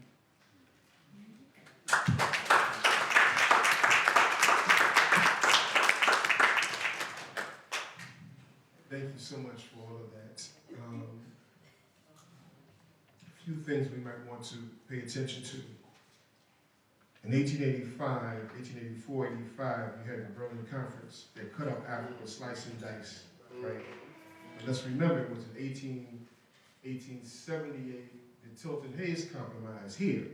Thank you so much for all of that. A few things we might want to pay attention to. In 1884, 85, you had the Berlin Conference. They cut up Africa, slice and dice, right? But let's remember, it was in 1878, the Tilton Hayes Compromise here,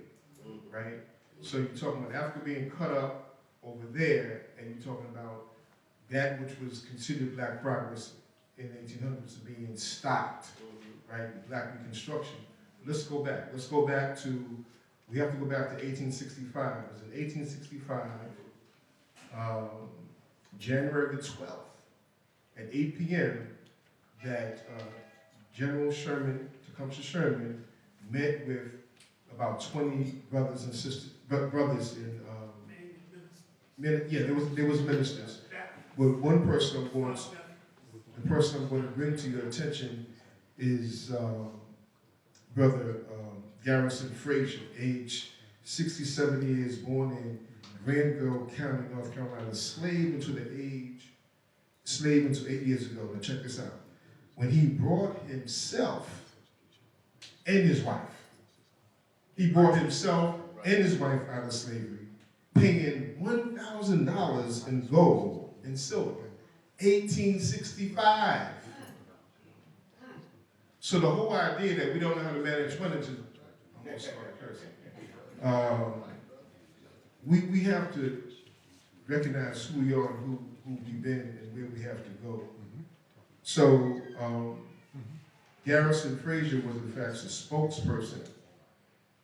right? So you're talking about Africa being cut up over there, and you're talking about that which was considered black progress in the 1800s being stopped, right? Black Reconstruction. Let's go back. We have to go back to 1865. It was in 1865, January the 12th at 8 p.m. that General Sherman, Tecumseh Sherman, met with about 20 brothers and sisters, brothers in, there was ministers. But one person I'm going to, the person I'm going to bring to your attention is Brother Garrison Frazier, age 67 years, born in Granville County, North Carolina, slave until 8 years ago. Now check this out. When he brought himself and his wife, he brought himself and his wife out of slavery, paying $1,000 in gold and silver, 1865. So the whole idea that we don't know how to manage money is, I'm gonna start cursing. We have to recognize who we are and who we've been and where we have to go. So Garrison Frazier was in fact a spokesperson,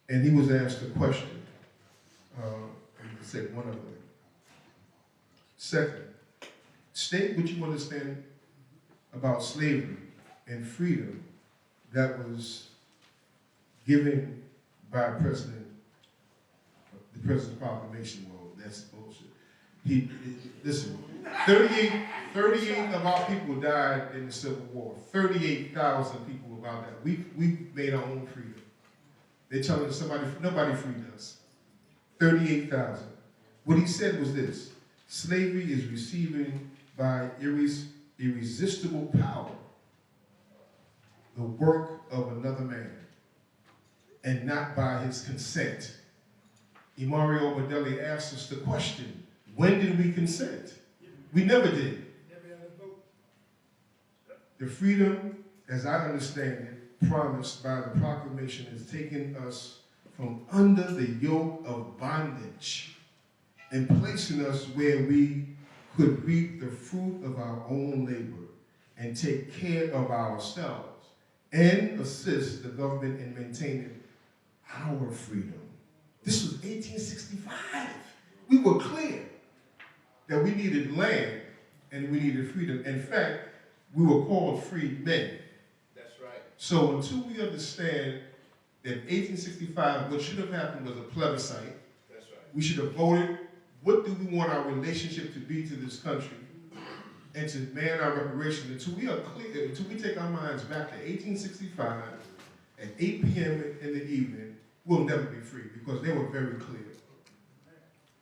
and he was asked a question. You can say one of them. Second, state what you understand about slavery and freedom that was given by the President's proclamation. Well, that's bullshit. Listen, 38 of our people died in the Civil War. 38,000 people about that. We made our own freedom. They're telling us nobody freed us. 38,000. What he said was this: slavery is receiving by irresistible power the work of another man, and not by his consent. Imario Badeli asked us the question, when did we consent? We never did. The freedom, as I understand it, promised by the proclamation is taking us from under the yoke of bondage and placing us where we could reap the fruit of our own labor and take care of ourselves and assist the government in maintaining our freedom. This was 1865. We were clear that we needed land and we needed freedom. In fact, we were called freed men. That's right. So until we understand that 1865, what should have happened was a plebiscite. That's right. We should have voted, what do we want our relationship to be to this country and to man our reparations. Until we are clear, until we take our minds back to 1865 at 8 p.m. in the evening, we'll never be free because they were very clear.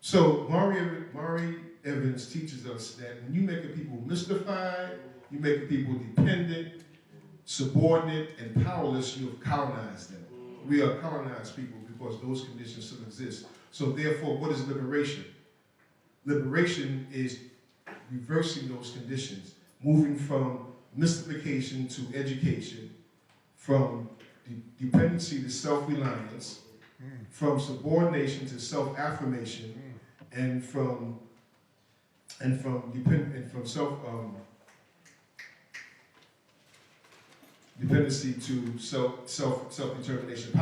So Maury Evans teaches us that when you make a people mystified, you make a people dependent, subordinate, and powerless, you have colonized them. We are colonized people because those conditions still exist. So therefore, what is liberation? Liberation is reversing those conditions, moving from mystification to education, from dependency to self-reliance, from subordination to self-affirmation, and from dependency to self-determination.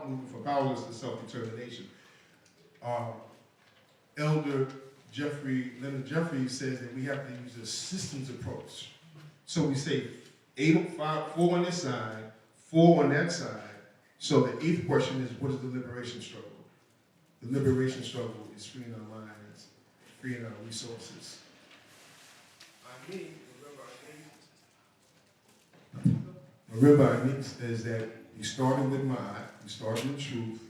Moving from powerless to self-determination. Elder Leonard Jeffrey says that we have to use a systems approach. So we say 4 on this side, 4 on that side. So the 8th question is, what is the liberation struggle? The liberation struggle is freeing our minds, freeing our resources. Remember, our needs is that we started with Muid, we started with truth,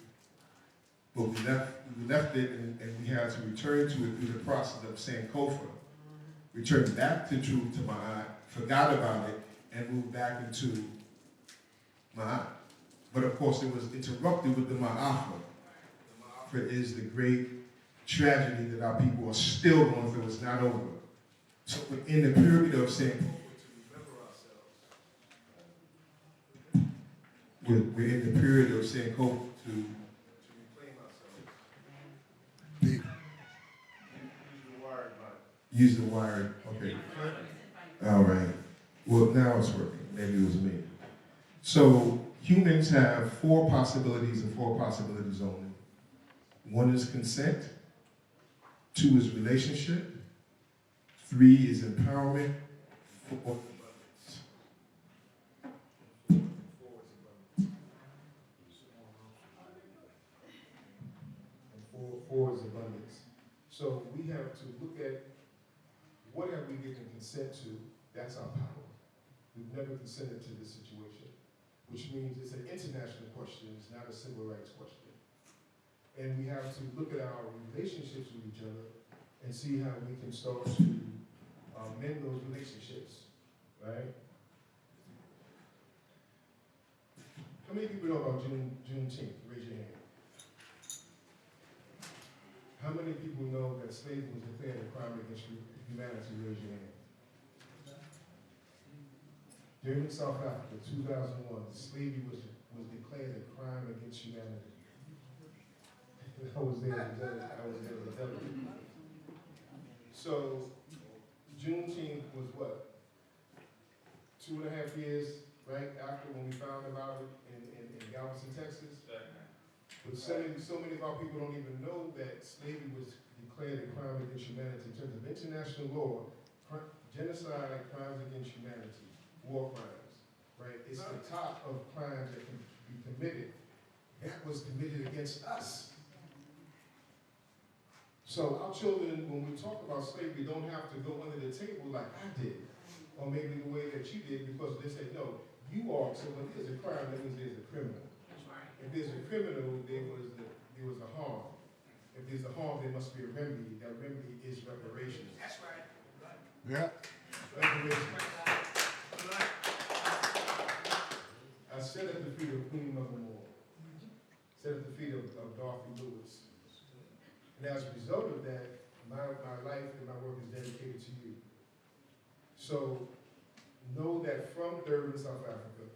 but we left it and we had to return to it through the process of Sankofa. Returned back to truth, to Muid, forgot about it, and moved back into Muid. But of course, it was interrupted with the Ma'afa. The Ma'afa is the great tragedy that our people are still going through. It's not over. So in the period of Sankofa, we're in the period of Sankofa to reclaim ourselves. Use the wired, okay. All right. Well, now it's working. Maybe it was me. So humans have 4 possibilities and 4 possibilities only. 1 is consent. 2 is relationship. 3 is empowerment. 4 is four is abundance. So we have to look at what have we given consent to. That's our power. We've never consented to this situation, which means it's an international question. It's not a civil rights question. And we have to look at our relationships with each other and see how we can start to mend those relationships, right? How many people know about Juneteenth? Raise your hand. How many people know that slavery was declared a crime against humanity? Raise your hand. During South Africa, 2001, slavery was declared a crime against humanity. I was there as a delegate. So, Juneteenth was what? 2.5 years, right, after when we found about it in Galveston, Texas? But so many of our people don't even know that slavery was declared a crime against humanity in terms of international law, genocide, crimes against humanity, war crimes, right? It's the top of crimes that can be committed. That was committed against us. So our children, when we talk about slavery, don't have to go under the table like I did, or maybe the way that you did, because they say, no, you are. So when there's a crime, that means there's a criminal. If there's a criminal, there was a harm. If there's a harm, there must be a remedy. That remedy is reparations. That's right. Yeah. Reparations. I sat at the feet of Queen Mother Moore. Sat at the feet of Dorothy Lewis. And as a result of that, my life and my work is dedicated to you. So know that from Durban, South Africa,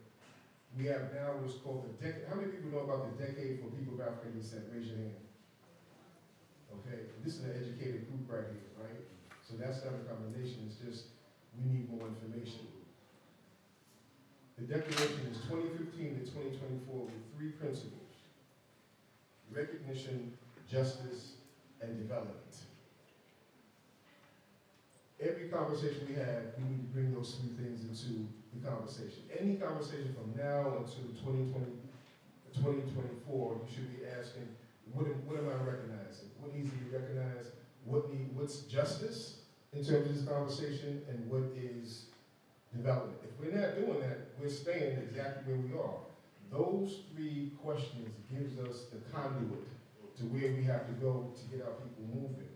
we have now what's called the Decade. How many people know about the Decade for People of African Descent? Raise your hand. Okay, this is an educated group right here, right? So that's not a combination, it's just we need more information. The declaration is 2015 to 2024 with 3 principles: recognition, justice, and development. Every conversation we have, we need to bring those 3 things into the conversation. Any conversation from now until 2020, 2024, you should be asking, what am I recognizing? What needs to be recognized? What's justice in terms of this conversation, and what is development? If we're not doing that, we're staying exactly where we are. Those 3 questions gives us the conduit to where we have to go to get our people moving.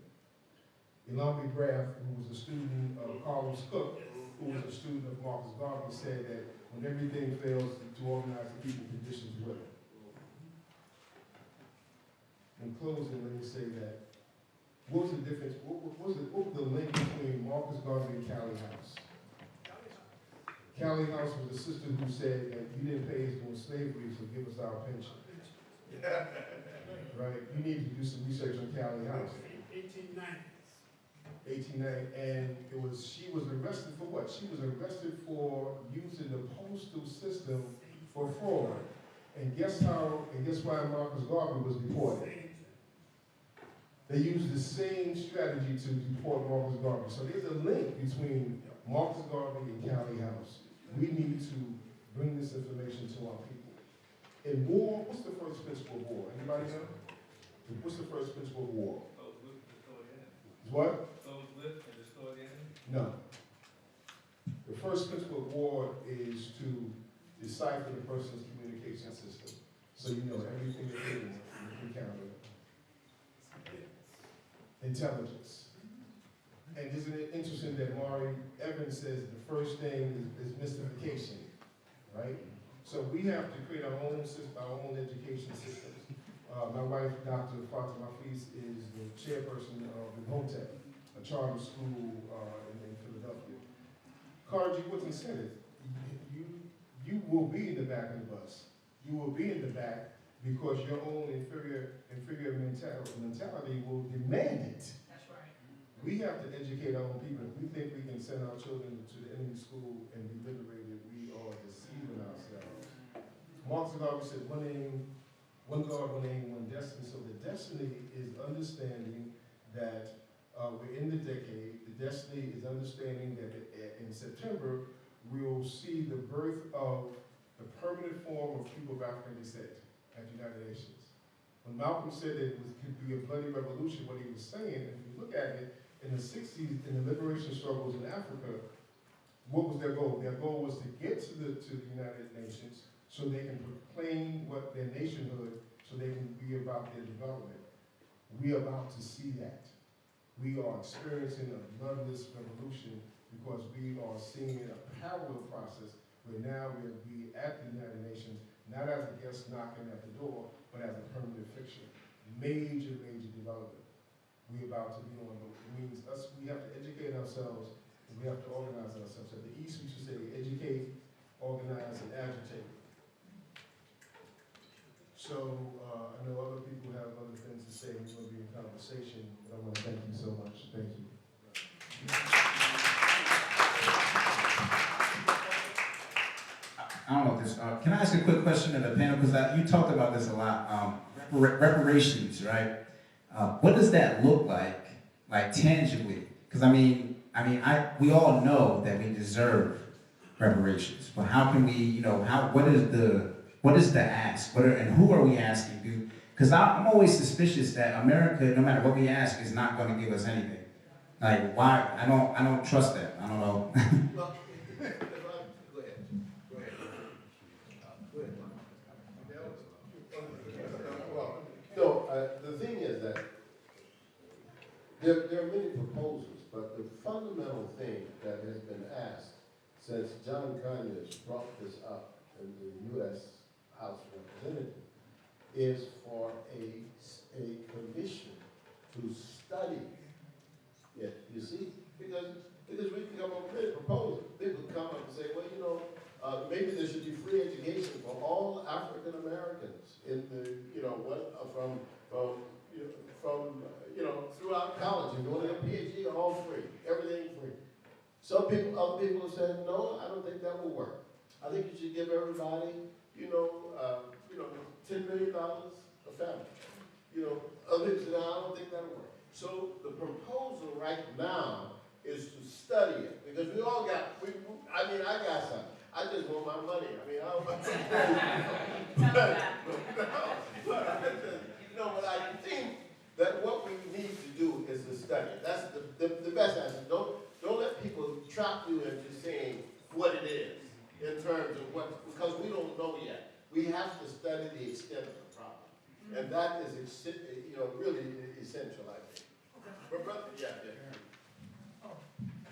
Elon Graff, who was a student of Carlos Cook, who was a student of Marcus Garvey, said that when everything fails to organize the people, conditions will. In closing, let me say that, what was the difference, what was the link between Marcus Garvey and Callie House? Callie House was a sister who said that you didn't pay us during slavery, so give us our pension. Right? You need to do some research on Callie House. 1890, and she was arrested for what? She was arrested for using the postal system for fraud. And guess why Marcus Garvey was deported? They used the same strategy to deport Marcus Garvey. So there's a link between Marcus Garvey and Callie House. We need to bring this information to our people. In war, what's the first principle of war? Anybody know? What's the first principle of war? What? No. The first principle of war is to decipher the person's communication system. So you know everything they're doing in the counter. Intelligence. And isn't it interesting that Maury Evans says the first thing is mystification, right? So we have to create our own system, our own education systems. My wife, Dr. Molefi, is the chairperson of the Meltek, a charter school in Philadelphia. Carji Woodson said it. You will be in the back of the bus. You will be in the back because your own inferior mentality will demand it. That's right. We have to educate our own people. If we think we can send our children to the enemy school and be liberated, we are deceiving ourselves. Marcus Garvey said, one God, one aim, one destiny. So the destiny is understanding that we're in the decade. The destiny is understanding that in September, we will see the birth of the permanent form of people of African descent at the United Nations. When Malcolm said that could be a bloody revolution, what he was saying, if you look at it, in the 60s, in the liberation struggles in Africa, what was their goal? Their goal was to get to the United Nations so they can proclaim what their nationhood, so they can be about their development. We are about to see that. We are experiencing a bloodless revolution because we are seeing a parallel process where now we'll be at the United Nations, not as a guest knocking at the door, but as a permanent fixture. Major, major development. We're about to be on. It means us, we have to educate ourselves, and we have to organize ourselves. At the East, we should say educate, organize, and agitate. So, I know other people have other things to say. We're going to be in conversation, but I want to thank you so much. Thank you. I don't know if this, can I ask a quick question of the panel? Because you talked about this a lot. Reparations, right? What does that look like tangibly? Because we all know that we deserve reparations, but how can we, what is the ask? And who are we asking? Because I'm always suspicious that America, no matter what we ask, is not going to give us anything. Like, why? I don't trust that. I don't know. Well, the thing is that there are many proposals, but the fundamental thing that has been asked since John Conyers brought this up in the U.S. House of Representatives is for a commission to study it, you see? Because we can come up with a proposal. People come up and say, well, maybe there should be free education for all African Americans in the, throughout college. If you want to get a PhD, all free, everything free. Other people have said, no, I don't think that will work. I think you should give everybody, $10 million a family. Other people say, no, I don't think that'll work. So the proposal right now is to study it, because we all got, I got something. I just want my money. I don't want but I think that what we need to do is to study it. That's the best answer. Don't let people trap you into saying what it is in terms of because we don't know yet. We have to study the extent of the problem. And that is, really essential, I think. But brother, yeah.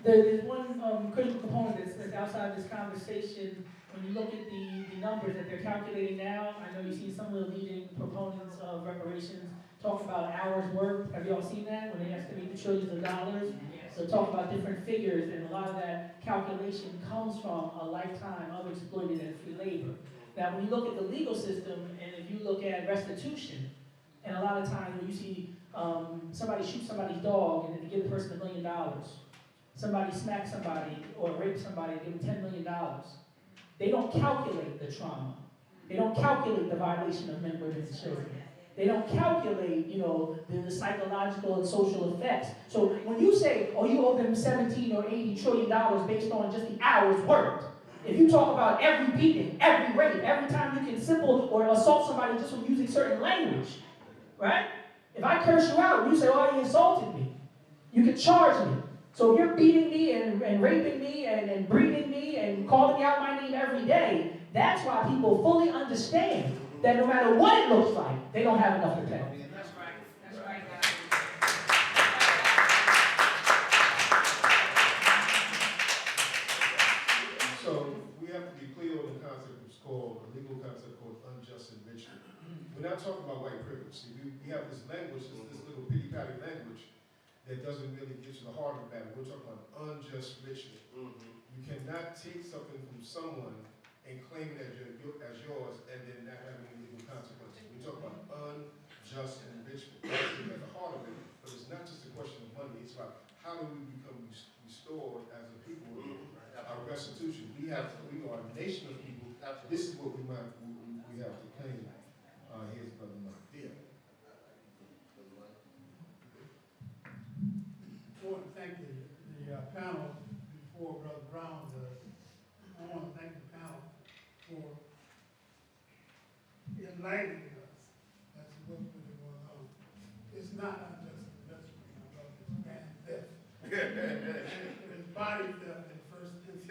There's one critical component that's outside this conversation. When you look at the numbers that they're calculating now, I know you've seen some of the leading proponents of reparations talk about hours worked. Have you all seen that when they estimate the trillions of dollars? So talk about different figures, and a lot of that calculation comes from a lifetime of exploited and free labor. Now, when you look at the legal system, and if you look at restitution, and a lot of times when you see somebody shoot somebody's dog and then they give the person $1 million, somebody smacks somebody or rapes somebody and give them $10 million, they don't calculate the trauma. They don't calculate the violation of men, women, and children. They don't calculate, the psychological and social effects. So when you say, oh, you owe them 17 or 80 trillion dollars based on just the hours worked, if you talk about every beating, every rape, every time you can simple or assault somebody just from using certain language, right? If I curse you out, you say, oh, you insulted me. You can charge me. So if you're beating me and raping me and breeding me and calling me out my name every day, that's why people fully understand that no matter what it looks like, they don't have enough to pay. That's right. That's right. So we have to be clear on the concept the legal concept called unjust enrichment. We're not talking about white privilege. See, we have this language, this little pity-patty language that doesn't really get to the heart of the matter. We're talking about unjust enrichment. You cannot take something from someone and claim it as yours and then not have any legal consequences. We talk about unjust enrichment. That's at the heart of it, but it's not just a question of money. It's about how do we become restored as a people, our restitution. We are a nation of people. This is what we have to claim. Here's Brother Madhi. thank the panel before Brother Brown does. I want to thank the panel for enlightening us as to what's really going on. It's not unjust investment, it's grand theft. It's body theft in the first instance,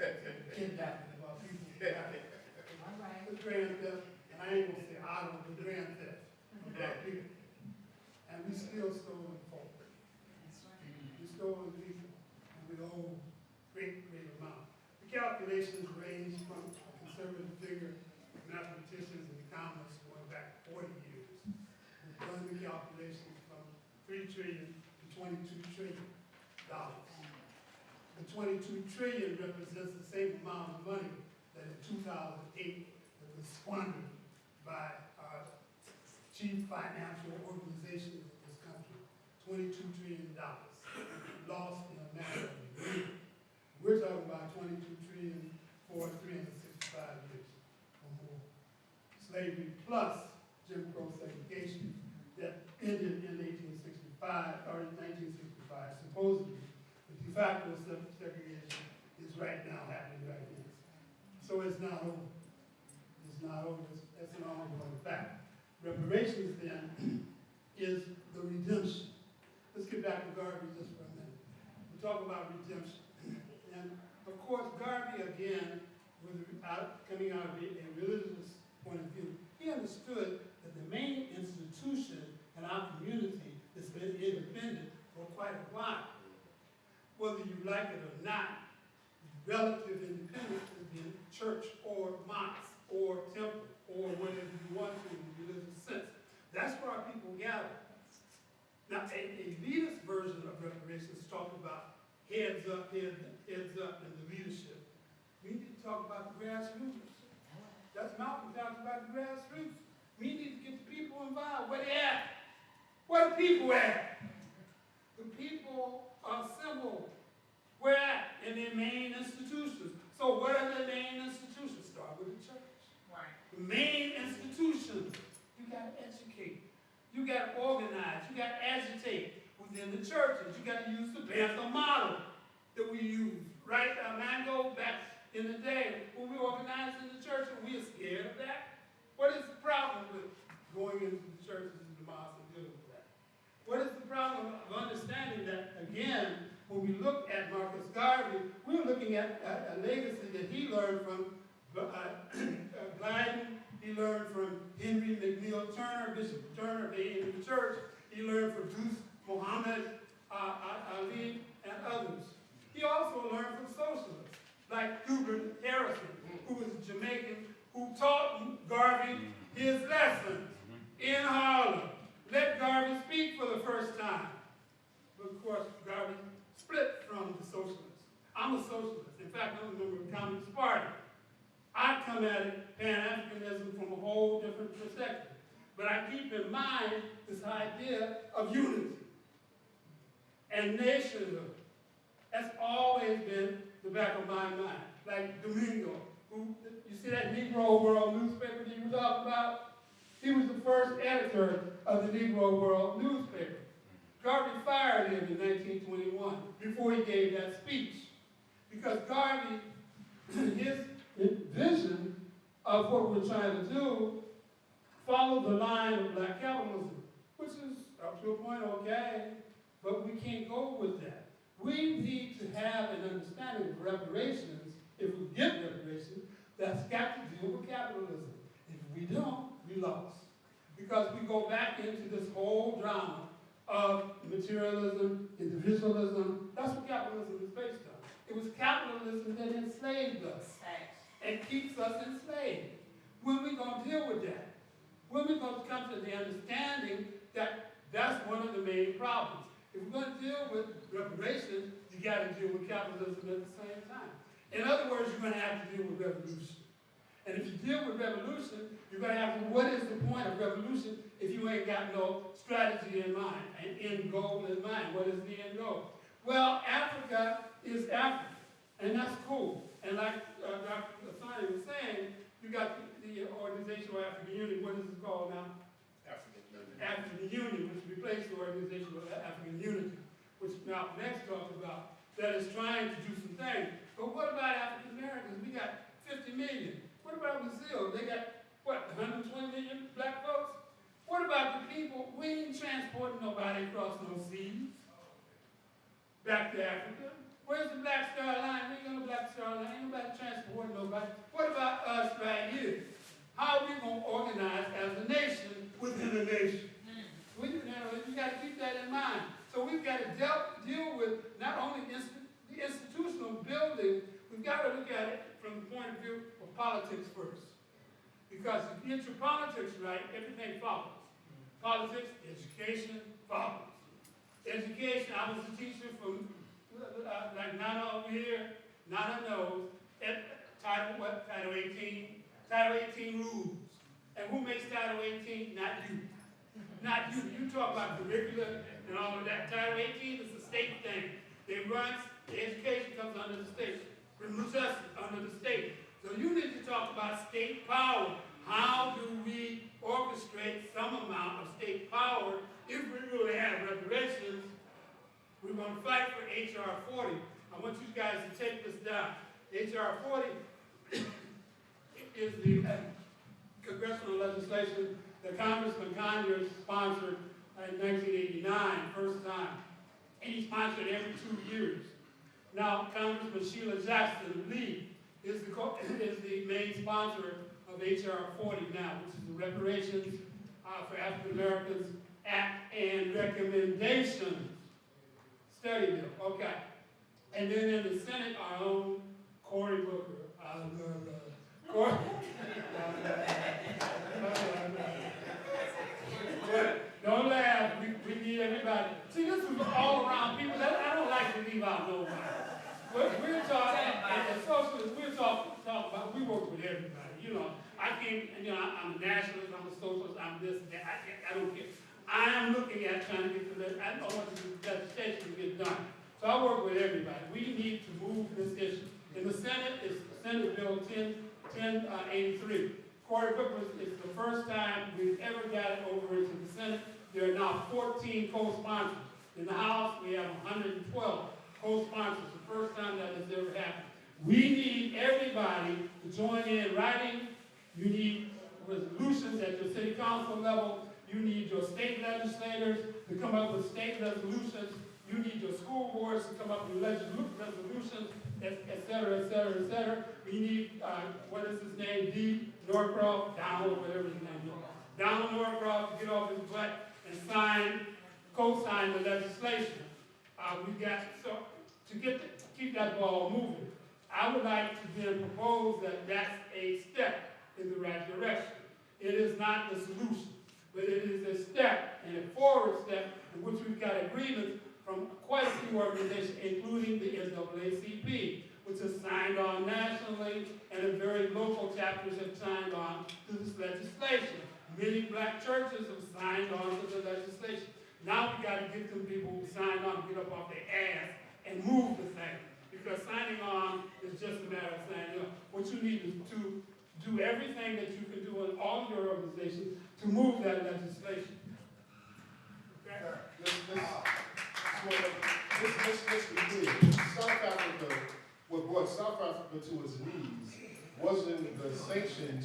kidnapping of our people. It's grand theft, and I ain't gonna say auto, but grand theft of our people. And we still stolen folk. We stolen people, and we owe great amount. The calculations range from a conservative figure, mathematicians and economists going back 40 years. We've done the calculations from $3 trillion to $22 trillion. The $22 trillion represents the same amount of money that in 2008 that was squandered by our chief financial organizations of this country. $22 trillion lost in a matter of a year. We're talking about $22 trillion for 365 years or more. Slavery plus Jim Crow segregation that ended in 1865 or in 1965, supposedly. But de facto segregation is right now happening right now. So it's not over. It's not over. That's an ongoing fact. Reparations then is the redemption. Let's get back to Garvey just for a minute. We talk about redemption. And of course, Garvey, again, coming out of a religious point of view, he understood that the main institution in our community has been independent for quite a while. Whether you like it or not, relative independence has been church or mosque or temple or whatever you want to in the religious sense. That's where our people gather. Now, a elitist version of reparations talk about heads up in the leadership. We need to talk about the grassroots. That's Malcolm talks about the grassroots. We need to get the people involved. Where they at? Where the people at? The people are assembled. Where at? In their main institutions. So what are the main institutions? Start with the church. Right. The main institutions. You got to educate. You got to organize. You got to agitate within the churches. You got to use the Panther model that we use. Right? I go back in the day when we organized in the church and we are scared of that. What is the problem with going into the churches and the mosques and dealing with that? What is the problem of understanding that, again, when we look at Marcus Garvey, we're looking at a legacy that he learned from Glyden, he learned from Henry McNeil Turner, Bishop Turner of the Anglican Church, he learned from Deuce Muhammad Ali, and others. He also learned from socialists, like Hubert Harrison, who was a Jamaican, who taught Garvey his lessons in Harlem. Let Garvey speak for the first time. But of course, Garvey split from the socialists. I'm a socialist. In fact, I'm a member of the Communist Party. I come at it, Pan-Africanism, from a whole different perspective. But I keep in mind this idea of unity and nationhood. That's always been the back of my mind. Like Domingo, who, you see that Negro World newspaper that you were talking about? He was the first editor of the Negro World newspaper. Garvey fired him in 1921 before he gave that speech. Because Garvey, his vision of what we're trying to do, followed the line of black capitalism, which is up to a point okay, but we can't go with that. We need to have an understanding of reparations, if we get reparations, that's got to deal with capitalism. If we don't, we lost. Because we go back into this whole drama of materialism, individualism. That's what capitalism is based on. It was capitalism that enslaved us and keeps us enslaved. When are we going to deal with that? When are we going to come to the understanding that that's one of the main problems? If we're going to deal with reparations, you got to deal with capitalism at the same time. In other words, you're going to have to deal with revolution. And if you deal with revolution, you're going to have to, what is the point of revolution if you ain't got no strategy in mind, an end goal in mind? What is the end goal? Well, Africa is Africa, and that's cool. And like Dr. Asante was saying, you got the Organizational African Union, what is it called now? African Union, which replaced the Organizational African Unity, which Malcolm X talked about, that is trying to do some things. But what about African Americans? We got 50 million. What about Brazil? They got, what, 120 million black folks? What about the people? We ain't transporting nobody across no seas back to Africa. Where's the Black Star Line? We ain't got no Black Star Line. Ain't nobody transporting nobody. What about us right here? How are we going to organize as a nation within a nation? You got to keep that in mind. So we've got to deal with not only the institutional building, we've got to look at it from the point of view of politics first. Because if you get your politics right, everything follows. Politics, education follows. Education, I was a teacher from, like Nana over here, Nana knows, Title 18? Title 18 rules. And who makes Title 18? Not you. Not you. You talk about curriculum and all of that. Title 18 is a state thing. It runs, the education comes under the state. Criminal justice under the state. So you need to talk about state power. How do we orchestrate some amount of state power? If we really have reparations, we're going to fight for H.R. 40. I want you guys to take this down. H.R. 40 is the congressional legislation that Congressman Conyers sponsored in 1989, first time. And he sponsored every 2 years. Now, Congressman Sheila Jackson Lee is the main sponsor of H.R. 40 now, which is the Reparations for African Americans Act and Recommendations Study Bill. Okay. And then in the Senate, our own Cory Booker. Cory. Don't laugh. We need everybody. See, this is all around people. I don't like to leave out nobody. We're talking, as socialists, we're talking about, we work with everybody. You know, I can't, I'm a nationalist, I'm a socialist, I'm this, that. I don't care. I am looking at trying to get the, I don't want the legislation to get done. So I work with everybody. We need to move this issue. In the Senate, it's Senate Bill 1083. Cory Booker is the first time we've ever got it over into the Senate. There are now 14 co-sponsors. In the House, we have 112 co-sponsors. The first time that has ever happened. We need everybody to join in writing. You need resolutions at your city council level. You need your state legislators to come up with state resolutions. You need your school boards to come up with resolutions, et cetera, et cetera, et cetera. We need, what is his name, D. Norcroft, Donald, whatever his name is. Donald Norcroft to get off his butt and co-sign the legislation. We got, so, to keep that ball moving. I would like to then propose that that's a step in the right direction. It is not the solution, but it is a step, and a forward step, in which we've got agreements from quite a few organizations, including the NAACP, which has signed on nationally, and very local chapters have signed on to this legislation. Many black churches have signed on to the legislation. Now we got to get them people who signed on to get up off their ass and move the thing. Because signing on is just a matter of saying, what you need is to do everything that you can do in all your organizations to move that legislation. Okay? Let's be clear. South Africa, what brought South Africa to its knees wasn't the sanctions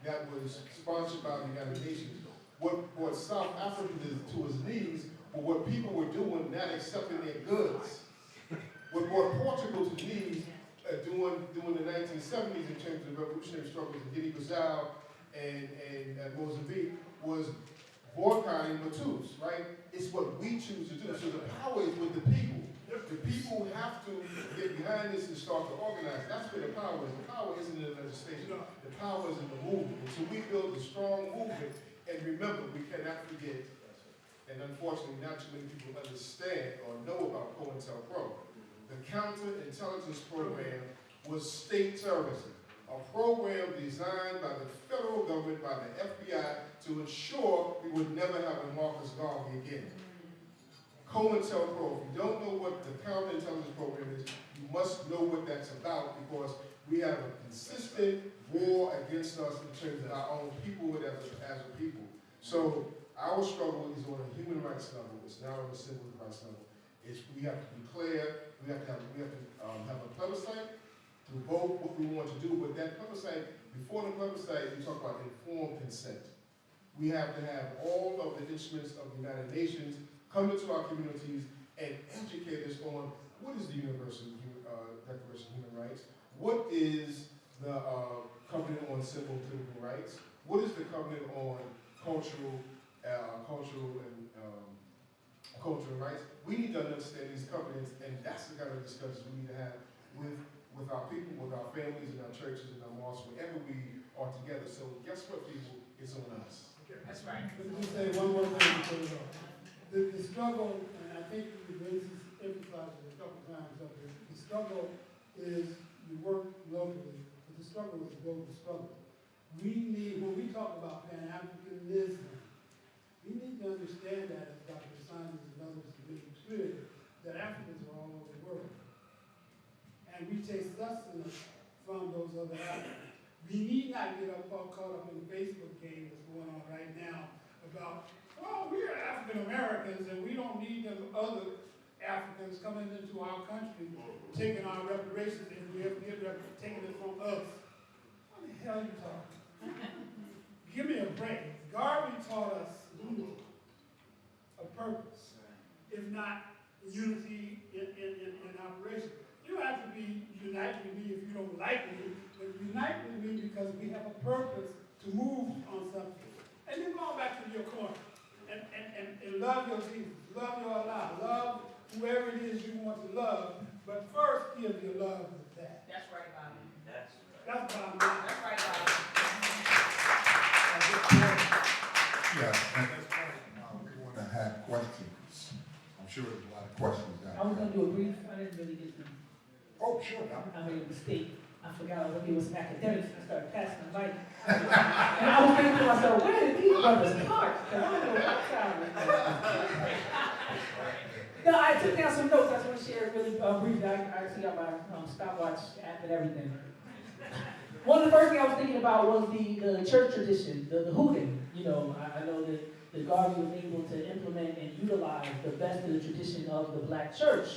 that was sponsored by the United Nations. What brought South Africa to its knees were what people were doing, not accepting their goods. What brought Portugal to the knees during the 1970s in terms of revolutionary struggles in Guinea-Bissau and Mozambique was boycotting Matus, right? It's what we choose to do. So the power is with the people. The people have to get behind this and start to organize. That's where the power is. The power isn't in the legislation. The power is in the movement. And so we build a strong movement. And remember, we cannot forget, and unfortunately not too many people understand or know about COINTELPRO. The counterintelligence program was state terrorism, a program designed by the federal government, by the FBI, to ensure we would never have a Marcus Garvey again. COINTELPRO, if you don't know what the counterintelligence program is, you must know what that's about, because we have a consistent war against us in terms of our own people as a people. So our struggle is on a human rights level, it's not on a civil rights level. we have to declare, we have to have a plebiscite to vote what we want to do, but that plebiscite, before the plebiscite, we talk about informed consent. We have to have all of the instruments of the United Nations come into our communities and educate us on what is the Universal Declaration of Human Rights, what is the Covenant on Civil and Political Rights, what is the Covenant on cultural rights. We need to understand these covenants, and that's the kind of discussions we need to have with our people, with our families, and our churches, and our mosques, wherever we are together. So guess what, people? It's on us. That's right. Let me say one more thing before we go. The struggle, and I think we've emphasized it a couple times up here, the struggle is you work locally, but the struggle is a global struggle. We need, when we talk about Pan-Africanism, we need to understand that, as Dr. Asante and others have made clear, that Africans are all over the world. And we take sustenance from those other Africans. We need not get caught up in the Facebook game that's going on right now about, well, we are African Americans and we don't need them other Africans coming into our country taking our reparations and we have taking it from us. What the hell are you talking? Give me a break. Garvey taught us a purpose, if not unity in operation. You have to be united with me if you don't like me, but unite with me because we have a purpose to move on something. And then go back to your corner and love your Jesus, love your Allah, love whoever it is you want to love, but first give your love with that. That's right, Bobby. That's bottom line. That's right, Bobby. Yeah, at this point, we want to have questions. I'm sure there's a lot of questions I out was there. going to do a brief, I didn't really get them. Oh, sure, now. I made a mistake. I forgot I was looking at some academics and I started passing the mic. And I was thinking to myself, where did these brothers park? Because I don't know what time. No, I took down some notes. I just want to share really briefly. I actually got my stopwatch app and everything. One of the first things I was thinking about was the church tradition, the hooting. You know, I know that Garvey was able to implement and utilize the best of the tradition of the black church.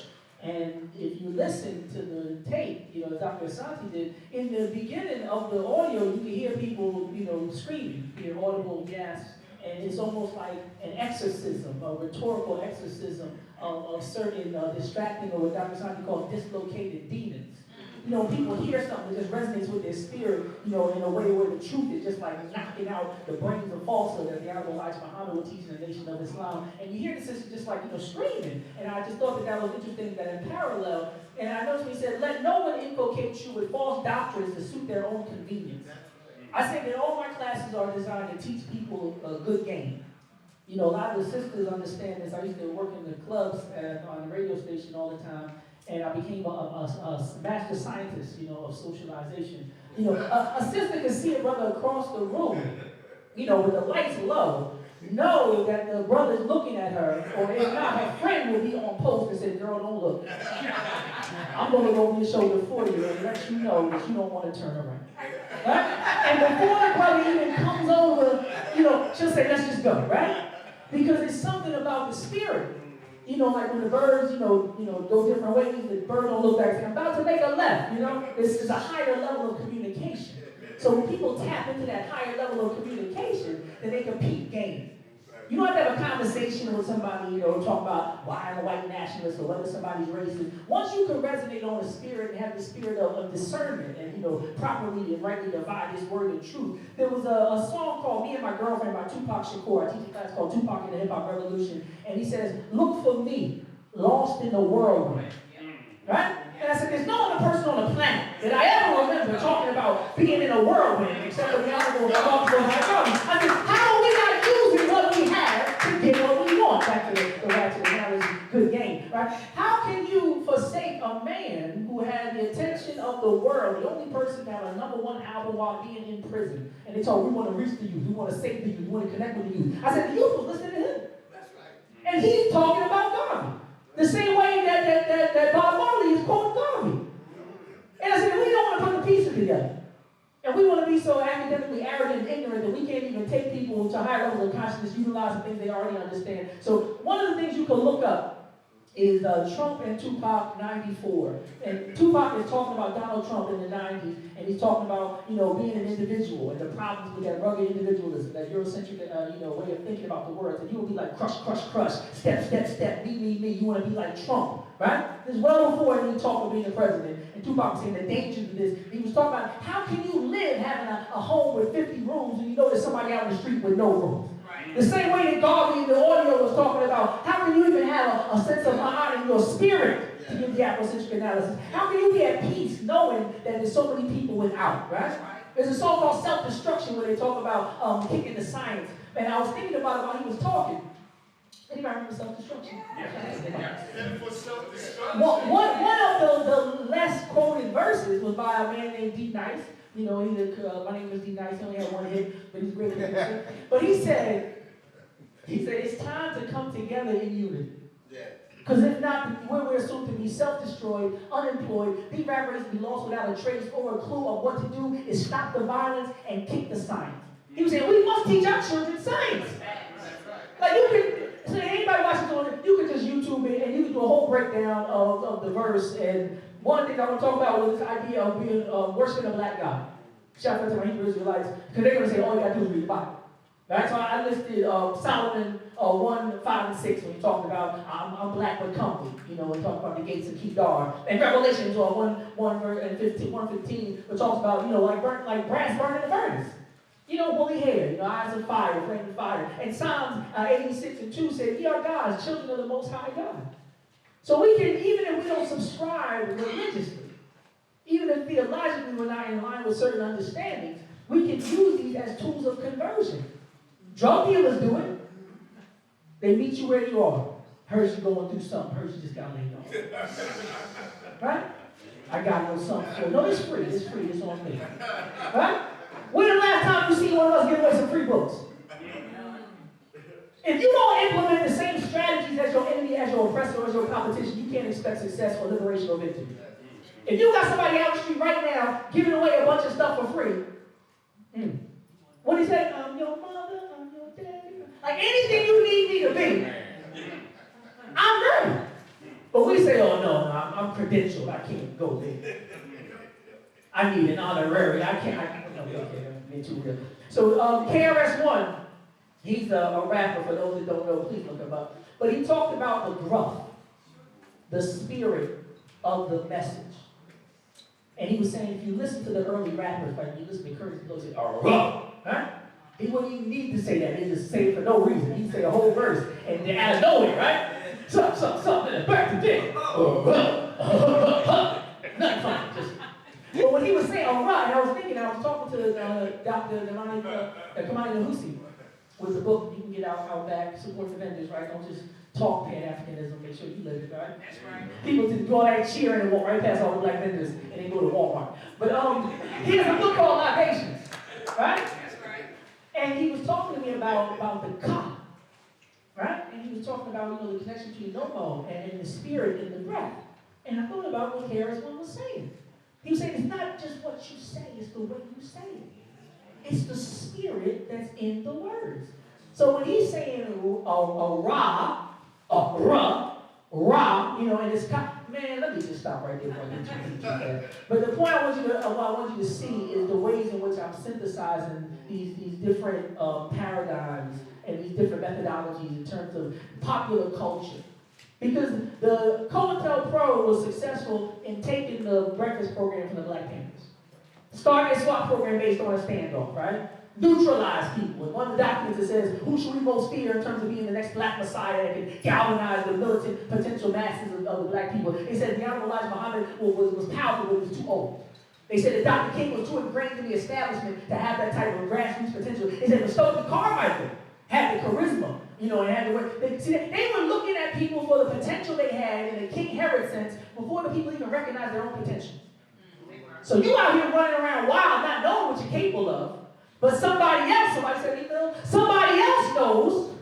And if you listen to the tape, you know, as Dr. Asante did, in the beginning of the audio, you can hear people, you know, screaming, you hear audible gasps, and it's almost like an exorcism, a rhetorical exorcism of certain distracting, or what Dr. Asante called dislocated demons. You know, people hear something that just resonates with their spirit, you know, in a way where the truth is just like knocking out the brains of falsehood that the Honorable Elijah Muhammad would teach in the Nation of Islam. And you hear the sister just like, you know, screaming. And I just thought that was interesting that in parallel, and I noticed when he said, let no one inculcate you with false doctrines to suit their own convenience. I say that all my classes are designed to teach people a good game. You know, a lot of the sisters understand this. I used to work in the clubs on the radio station all the time. And I became a master scientist, you know, of socialization. You know, a sister can see a brother across the room, you know, with the lights low, know that the brother's looking at her, or if not, her friend will be on post and say, girl, don't look. I'm going to go over your shoulder for you and let you know that you don't want to turn around. Right? And before the brother even comes over, you know, she'll say, let's just go, right? Because it's something about the spirit. You know, like when the birds, you know, go different ways, the bird don't look back and say, I'm about to make a left, you know? It's a higher level of communication. So when people tap into that higher level of communication, then they can peep game. You don't have to have a conversation with somebody, you know, talk about why I'm a white nationalist or whether somebody's racist. Once you can resonate on the spirit and have the spirit of discernment and, you know, properly and rightly divide this word of truth. There was a song called Me and My Girlfriend by Tupac Shakur. I teach a class called Tupac and the Hip Hop Revolution. And he says, look for me, lost in the whirlwind. Right? And I said, there's no other person on the planet that I ever remember talking about being in a whirlwind except for the Honorable Dr. Aaron. I said, how are we not using what we have to get what we want? Back to the ratchet analogy, good game, right? How can you forsake a man who had the attention of the world, the only person to have a #1 album while being in prison? And they told, we want to reach the youth, we want to save the youth, we want to connect with the youth. I said, the youth was listening to him. That's right. And he's talking about Garvey. The same way that Bob Marley is quoting Garvey. And I said, we don't want to put the pieces together. And we want to be so academically arrogant and ignorant that we can't even take people to higher levels of consciousness, utilize the things they already understand. So one of the things you can look up is Trump and Tupac 94. And Tupac is talking about Donald Trump in the 90s, and he's talking about, being an individual and the problems with that rugged individualism, that Eurocentric, way of thinking about the words. And you will be like crush, crush, crush, step, step, step, me, me, me. You want to be like Trump, right? This is well before he talked about being the president. And Tupac was saying the dangers of this. He was talking about how can you live having a home with 50 rooms and you know there's somebody out in the street with no rooms. The same way that Garvey in the audio was talking about, how can you even have a sense of honor in your spirit to give the Afrocentric analysis? How can you be at peace knowing that there's so many people without, right? There's a song called Self-Destruction where they talk about kicking the science. And I was thinking about it while he was talking. Anybody remember Self-Destruction? One of the less quoted verses was by a man named D. Nice. My name is D. Nice. He only had one hit, but he's great. But he said, it's time to come together in unity. Because if not, we're assumed to be self-destroyed, unemployed, be raised, be lost without a trace or a clue of what to do is stop the violence and kick the science. He was saying, we must teach our children science. Like so anybody watching on, you can just YouTube it and you can do a whole breakdown of the verse. And one thing I want to talk about was this idea of being worshiping a black God. Shout out to my Hebrew Israelites, because they're going to say, all you got to do is read the Bible. That's why I listed Solomon 1, 5, and 6 when he talked about I'm black but comfy, and talked about the gates of Kedar. And Revelations 1 verse and 115, which talks about, like brass burning in the furnace. Woolly hair, eyes of fire, flaming fire. And Psalms 86 and 2 said, ye are gods, children of the Most High God. So we can, even if we don't subscribe religiously, even if theologically we're not in line with certain understandings, we can use these as tools of conversion. Drug dealers do it. They meet you where you are. Heard you going through something. Heard you just got laid off. Right? I got no something for. No, it's free. It's free. It's on me. Right? When the last time you see one of us give away some free books? If you don't implement the same strategies as your enemy, as your oppressor, or as your competition, you can't expect success or liberation or victory. If you got somebody out the street right now giving away a bunch of stuff for free, what do you say? I'm your mother, I'm your daddy. Like anything you need me to be, I'm ready. But we say, oh no, I'm credentialed, I can't go there. I need an honorary, I can't. So KRS-One, he's a rapper, for those that don't know, please look him up. But he talked about the gruff, the spirit of the message. And he was saying, if you listen to the early rappers, like you listen to Curtis, he say, right? He wouldn't even need to say that. He just say it for no reason. He'd say a whole verse, and then out of nowhere, right? Something, and back to dick. Nothing funny, just. But when he was saying, all right, I was talking to Dr.Molefi with the book you can get out back, support the vendors, right? Don't just talk Pan-Africanism, make sure you live it, right? That's right. People just do all that cheering and walk right past all the black vendors and they go to Walmart. But he has a book called Libations, right? That's right. And he was talking to me about the cop, right? And he was talking about, the connection between Nomo and the spirit and the breath. And I thought about what KRS-One was saying. He was saying it's not just what you say, it's the way you say it. It's the spirit that's in the words. So when he's saying rah, and it's man, let me just stop right there before I get too bad. But the point I want you to see is the ways in which I'm synthesizing these different paradigms and these different methodologies in terms of popular culture. Because the COINTELPRO was successful in taking the breakfast program from the Black Panthers. Started a SWAT program based on a standoff, right? Neutralize people. And one of the documents that says, who should we most fear in terms of being the next black messiah that can galvanize the militant potential masses of the black people? They said the Honorable Elijah Muhammad was powerful, but he was too old. They said that Dr. King was too ingrained in the establishment to have that type of grassroots potential. They said that Stokely Carmichael had the charisma, and had the way. They were looking at people for the potential they had in a King Herod sense before the people even recognized their own potential. So you out here running around wild, not knowing what you're capable of, but somebody else knows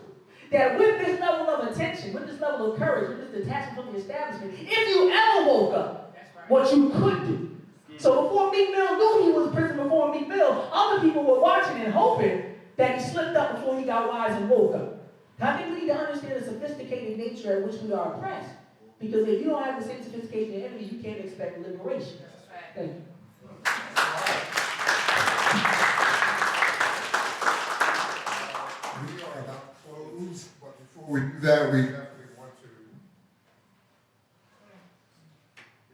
that with this level of attention, with this level of courage, with this detachment from the establishment, if you ever woke up, what you could do. So before Meek Mill knew he was in prison, before Meek Mill, other people were watching and hoping that he slipped up before he got wise and woke up. I think we need to understand the sophisticated nature at which we are oppressed. Because if you don't have the same sophistication of the enemy, you can't expect liberation. Thank you. We are about to close, but before we do that, we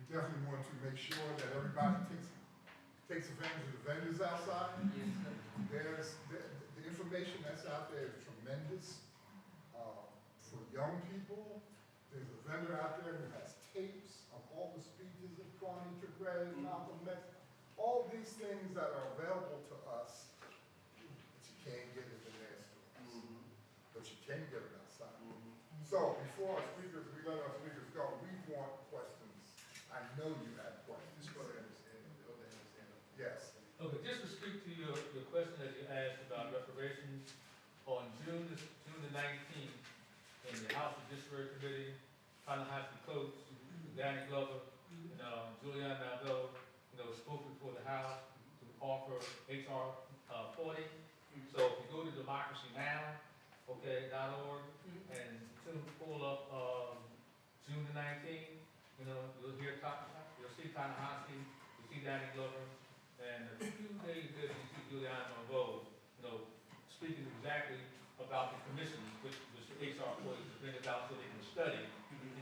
definitely want to make sure that everybody takes advantage of the vendors outside. There's the information that's out there is tremendous for young people. There's a vendor out there who has tapes of all the speeches of Kwame Ture, Malcolm X, all these things that are available to us, but you can't get it in their stores. But you can get it outside. So before we let our speakers go, we want questions. I know you have questions. Yes. Okay, just to speak to your question that you asked about reparations, on June the 19th, in the House Judiciary Committee, Ta-Nehisi Coates, Danny Glover, and Julian Maldo, spoke before the House to offer HR 40. So if you go to democracynow.org and pull up June the 19th, you'll see Ta-Nehisi, you'll see Danny Glover, and a few days later you see Julian Maldo, speaking exactly about the commission, which was the HR 40 to bring it out so they can study,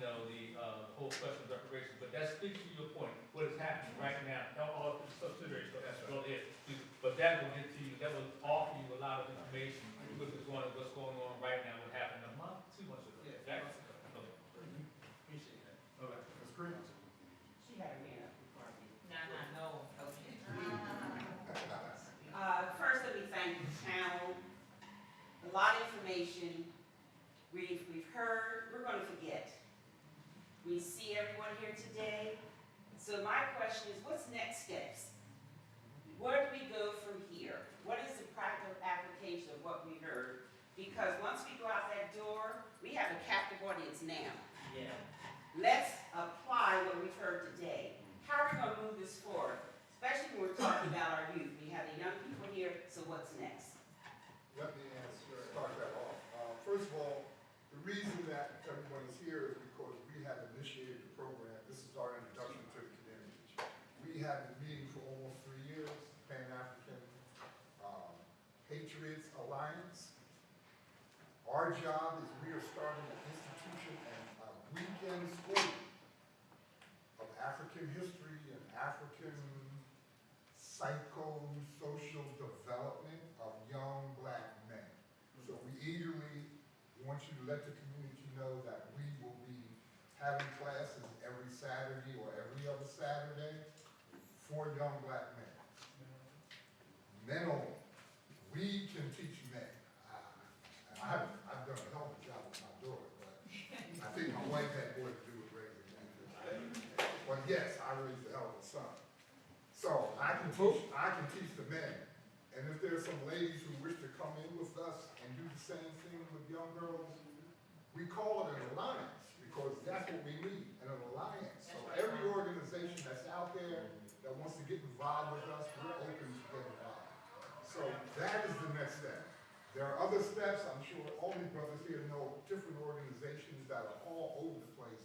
the whole question of reparations. But that speaks to your point, what is happening right now, all of the subsidiaries, but that will get to you, that will offer you a lot of information with what's going on right now, what happened a month, 2 months ago. Yeah, exactly. Appreciate that. All right. That's great. She had her hand up before me. No, okay. First, let me thank the panel. A lot of information we've heard, we're going to forget. We see everyone here today. So my question is, what's next steps? Where do we go from here? What is the practical application of what we heard? Because once we go out that door, we have a captive audience now. Yeah. Let's apply what we've heard today. How are we going to move this forward? Especially when we're talking about our youth. We have the young people here, so what's next? Let me start that off. First of all, the reason that everyone is here is because we have initiated the program. This is our introduction to the community. We have been meeting for almost 3 years, Pan-African Patriots Alliance. Our job is we are starting an institution and a weekend school of African history and African psychosocial development of young black men. So we eagerly want you to let the community know that we will be having classes every Saturday or every other Saturday for young black men. Men only. We can teach men. I've done a hell of a job with my daughter, but I think my wife had more to do with raising men. But yes, I raised a hell of a son. So I can teach the men. And if there's some ladies who wish to come in with us and do the same thing with young girls, we call it an alliance because that's what we need, an alliance. So every organization that's out there that wants to get involved with us, we're open to get involved. So that is the next step. There are other steps. I'm sure all these brothers here know different organizations that are all over the place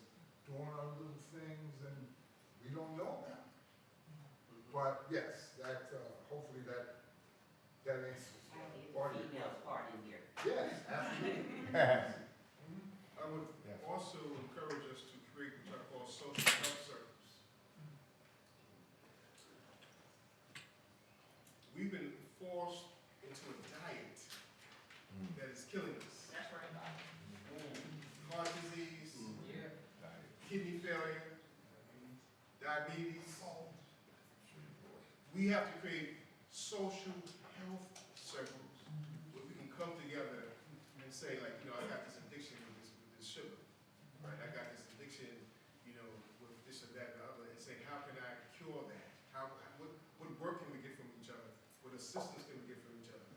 doing our little things and we don't know about. But yes, that hopefully that answers part of your Females part in here. Yes, absolutely. I would also encourage us to create what I call social health circles. We've been forced into a diet that is killing us. That's right. Heart disease, kidney failure, diabetes. We have to create social health circles where we can come together and say, like, I got this addiction with this sugar, right? I got this addiction, with this or that and the other, and say, how can I cure that? What work can we get from each other? What assistance can we get from each other?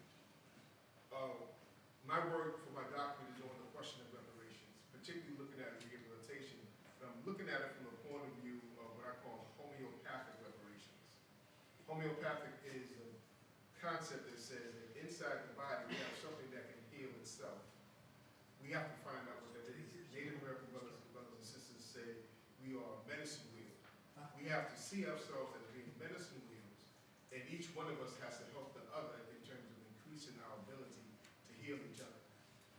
My work for my doctorate is on the question of reparations, particularly looking at rehabilitation. And I'm looking at it from the point of view of what I call homeopathic reparations. Homeopathic is a concept that says that inside the body we have something that can heal itself. We have to find out what that is. Native American brothers and sisters say have to see ourselves as being medicine wheels, and each one of us has to help the other in terms of increasing our ability to heal each other.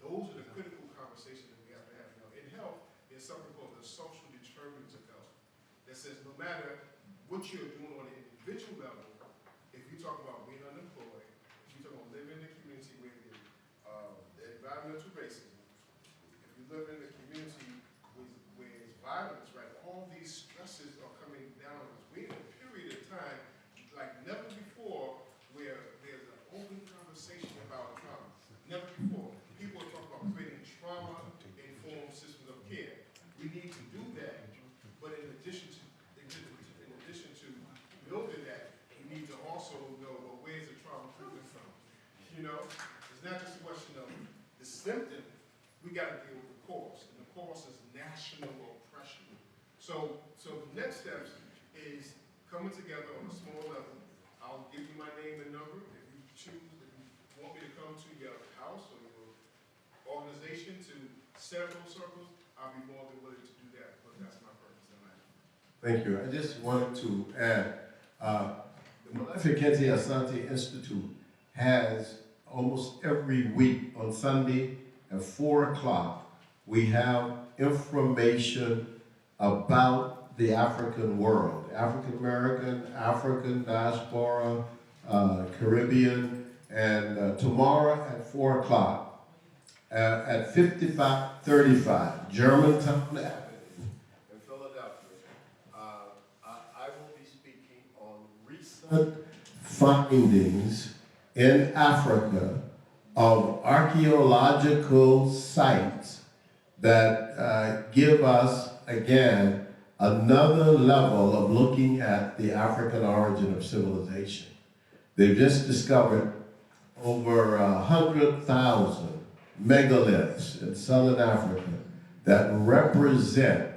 Those are the critical conversations that we have to have. Now, in health, there's something called the social determinants of health that says no matter what you're doing on an individual level, if you talk about being unemployed, if you talk about living in a community where the environmental racism, if you live in a community where it's violence, right, all these stresses are coming down on us. We're in a period of time like never before where there's an open conversation about trauma. Never before. People are talking about creating trauma-informed systems of care. We need to do that, but in addition to building that, we need to also know, well, where's the trauma coming from? You know, it's not just a question of the symptom. We got to deal with the cause, and the cause is national oppression. So the next steps is coming together on a small level. I'll give you my name and number. If you choose, if you want me to come to your house or your organization to set up those circles, I'll be more than willing to do that, but that's my purpose in life. Thank you. I just wanted to add, the Molefi Asante Institute has almost every week on Sunday at 4 o'clock, we have information about the African world, African American, African diaspora, Caribbean, and tomorrow at 4 o'clock at 5535 Germantown Avenue in Philadelphia. I will be speaking on recent findings in Africa of archaeological sites that give us, again, another level of looking at the African origin of civilization. They've just discovered over 100,000 megaliths in Southern Africa that represent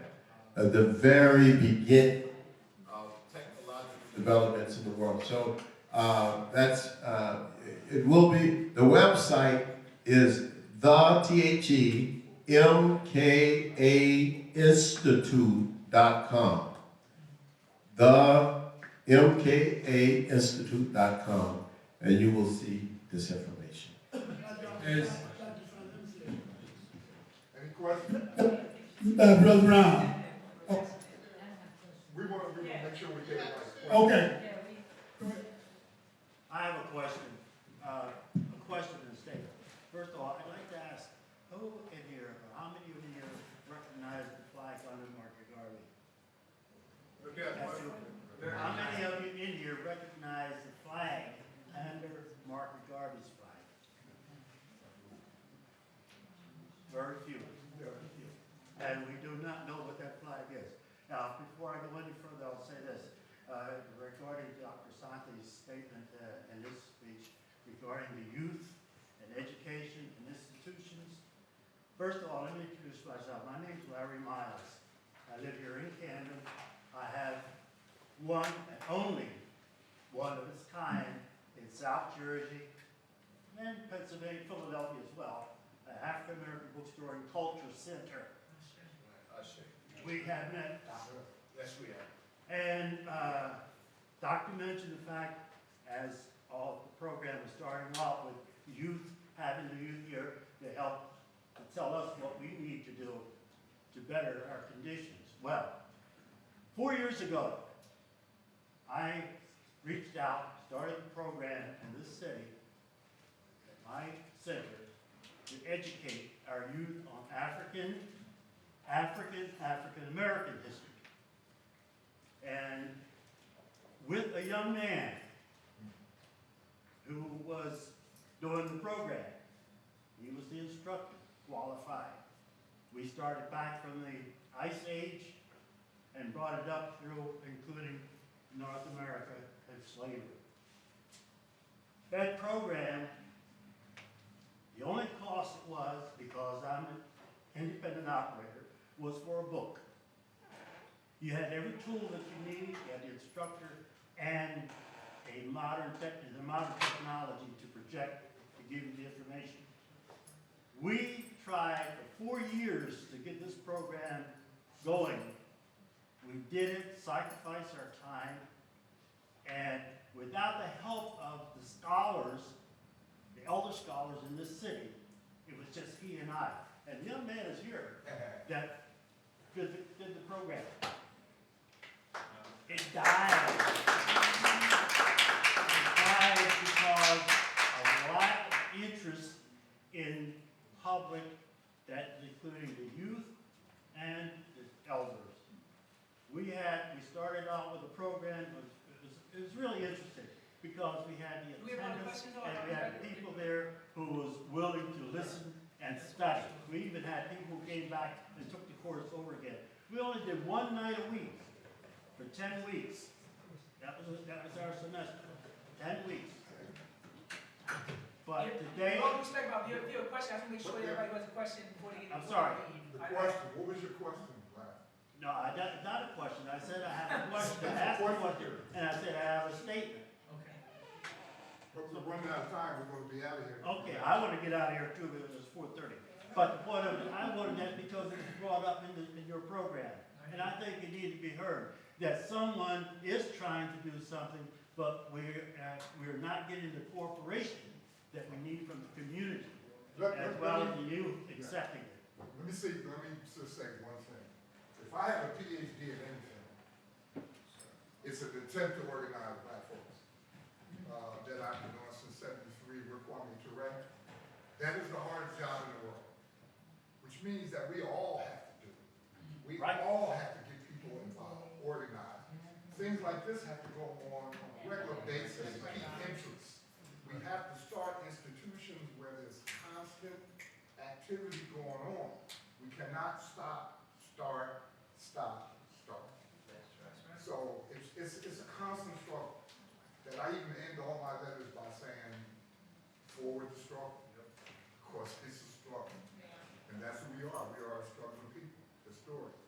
the very beginning of technological developments in the world. So it will be, the website is themkaainstitute.com. themkaainstitute.com, and you will see this information. Yes. Any questions? Brother Brown. We want to make sure we get it right. Okay. I have a question and a statement. First of all, I'd like to ask, who in here, or how many of you here recognize the flag under Martha Garvey? How many of you in here recognize the flag under Martha Garvey's flag? Very few. And we do not know what that flag is. Now, before I go any further, I'll say this. Regarding Dr. Asante's statement in his speech regarding the youth and education and institutions. First of all, let me introduce myself. My name is Larry Miles. I live here in Camden. I have one and only one of its kind in South Jersey and Pennsylvania, Philadelphia as well, an African American bookstore and culture center. We have met. Yes, we have. And Doctor mentioned the fact, as all the program is starting off with youth, having the youth here to help to tell us what we need to do to better our conditions. Well, 4 years ago, I reached out, started the program in this city, at my center, to educate our youth on African American history. And with a young man who was doing the program, he was the instructor, qualified. We started back from the Ice Age and brought it up through, including North America and slavery. That program, the only cost it was, because I'm an independent operator, was for a book. You had every tool that you needed, you had the instructor, and the modern technology to project, to give you the information. We tried for 4 years to get this program going, We didn't sacrifice our time, and without the help of the scholars, the elder scholars in this city, it was just he and I. And the young man is here that did the program. It died. It died because of lack of interest in public, that including the youth and the elders. We started out with a program, it was really interesting, because we had the attendance, and we had people there who was willing to listen and study. We even had people who came back and took the course over again. We only did one night a week for 10 weeks. That was our semester, 10 weeks. But today, With all respect, Bob, if you have a question, I have to make sure everybody has a question before they get. I'm sorry. The question, what was your question, Black? no, not a question. I said I have a question. I asked a question, and I said I have a statement. Okay. But we're running out of time, we're gonna be out of here. Okay, I want to get out of here too, because it's 4:30. But the point of it, I wanted that because it was brought up in your program. And I think it needed to be heard, that someone is trying to do something, but we're not getting the cooperation that we need from the community, as well as the youth accepting it. Let me just say one thing. If I have a PhD in anything, it's an attempt to organize black folks. That I've been doing since '73, we're Kwame Ture. That is the hardest job in the world, which means that we all have to do it. We all have to get people involved, organized. Things like this have to go on a regular basis, keep interest. We have to start institutions where there's constant activity going on. We cannot stop, start. So it's a constant struggle. That I even end all my letters by saying, forward the struggle. Of course, it's a struggle. And that's who we are. We are a struggling people, historians.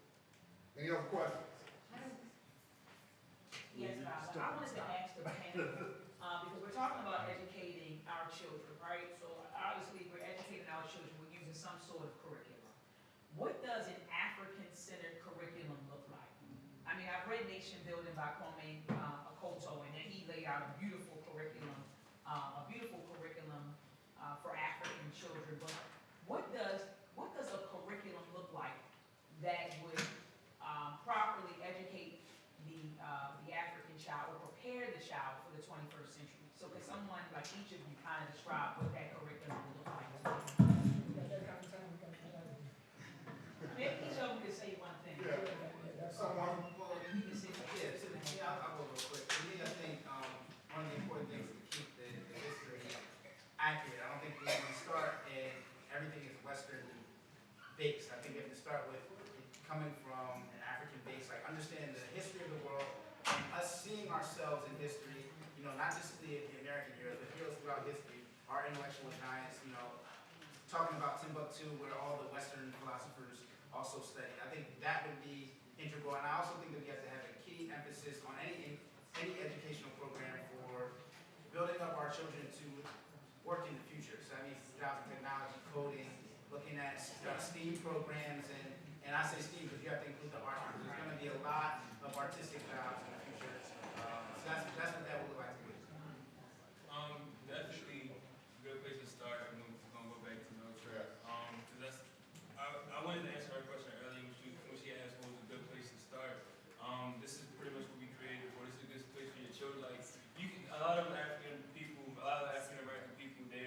Any other questions? Yes, Bob, I wanted to ask the panel, because we're talking about educating our children, right? So obviously, we're educating our children, we're using some sort of curriculum. What does an African-centered curriculum look like? I mean, I've read Nation Building by Kwame Akoto, and then he laid out a beautiful curriculum for African children. But what does a curriculum look like that would properly educate the African child or prepare the child for the 21st century? So can someone, like each of you, kind of describe what that curriculum would look like? Maybe each of them could say one thing. Someone? Well, you can say, I'll go real quick. For me, I think one of the important things is to keep the history accurate. I don't think we can start and everything is Western based. I think we have to start with it coming from an African base, like understand the history of the world, and us seeing ourselves in history, not just the American era, but heroes throughout history, our intellectual giants, talking about Timbuktu, where all the Western philosophers also studied. I think that would be integral, and I also think that we have to have a key emphasis on any educational program for building up our children to work in the future. So that means jobs in technology, coding, looking at STEAM programs, and I say STEAM because you have to include the arts, because there's going to be a lot of artistic jobs in the future. So that's what that would look like to me. Definitely a good place to start. I'm going to go back to Meltek. I wanted to answer her question earlier, when she asked what was a good place to start. This is pretty much what we created for. This is a good place for your children. Like a lot of African American people, they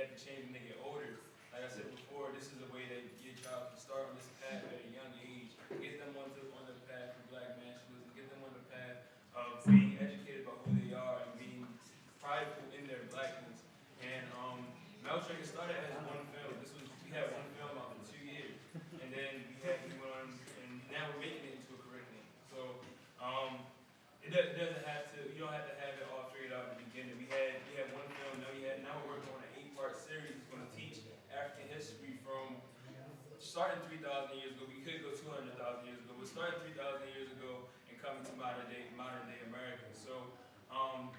have to change when they get older. Like I said before, this is a way that your child can start on this path at a young age, get them on the path of black nationalism, get them on the path of being educated about who they are and being prideful in their blackness. And Meltek started as one film. We had one film out for 2 years, and then we went on, and now we're making it into a curriculum. So it doesn't have to. You don't have to have it all figured out at the beginning. We had one film. Now we're working on an 8-part series. It's going to teach African history from starting 3,000 years ago. We could go 200,000 years ago, but starting 3,000 years ago and coming to modern day America. So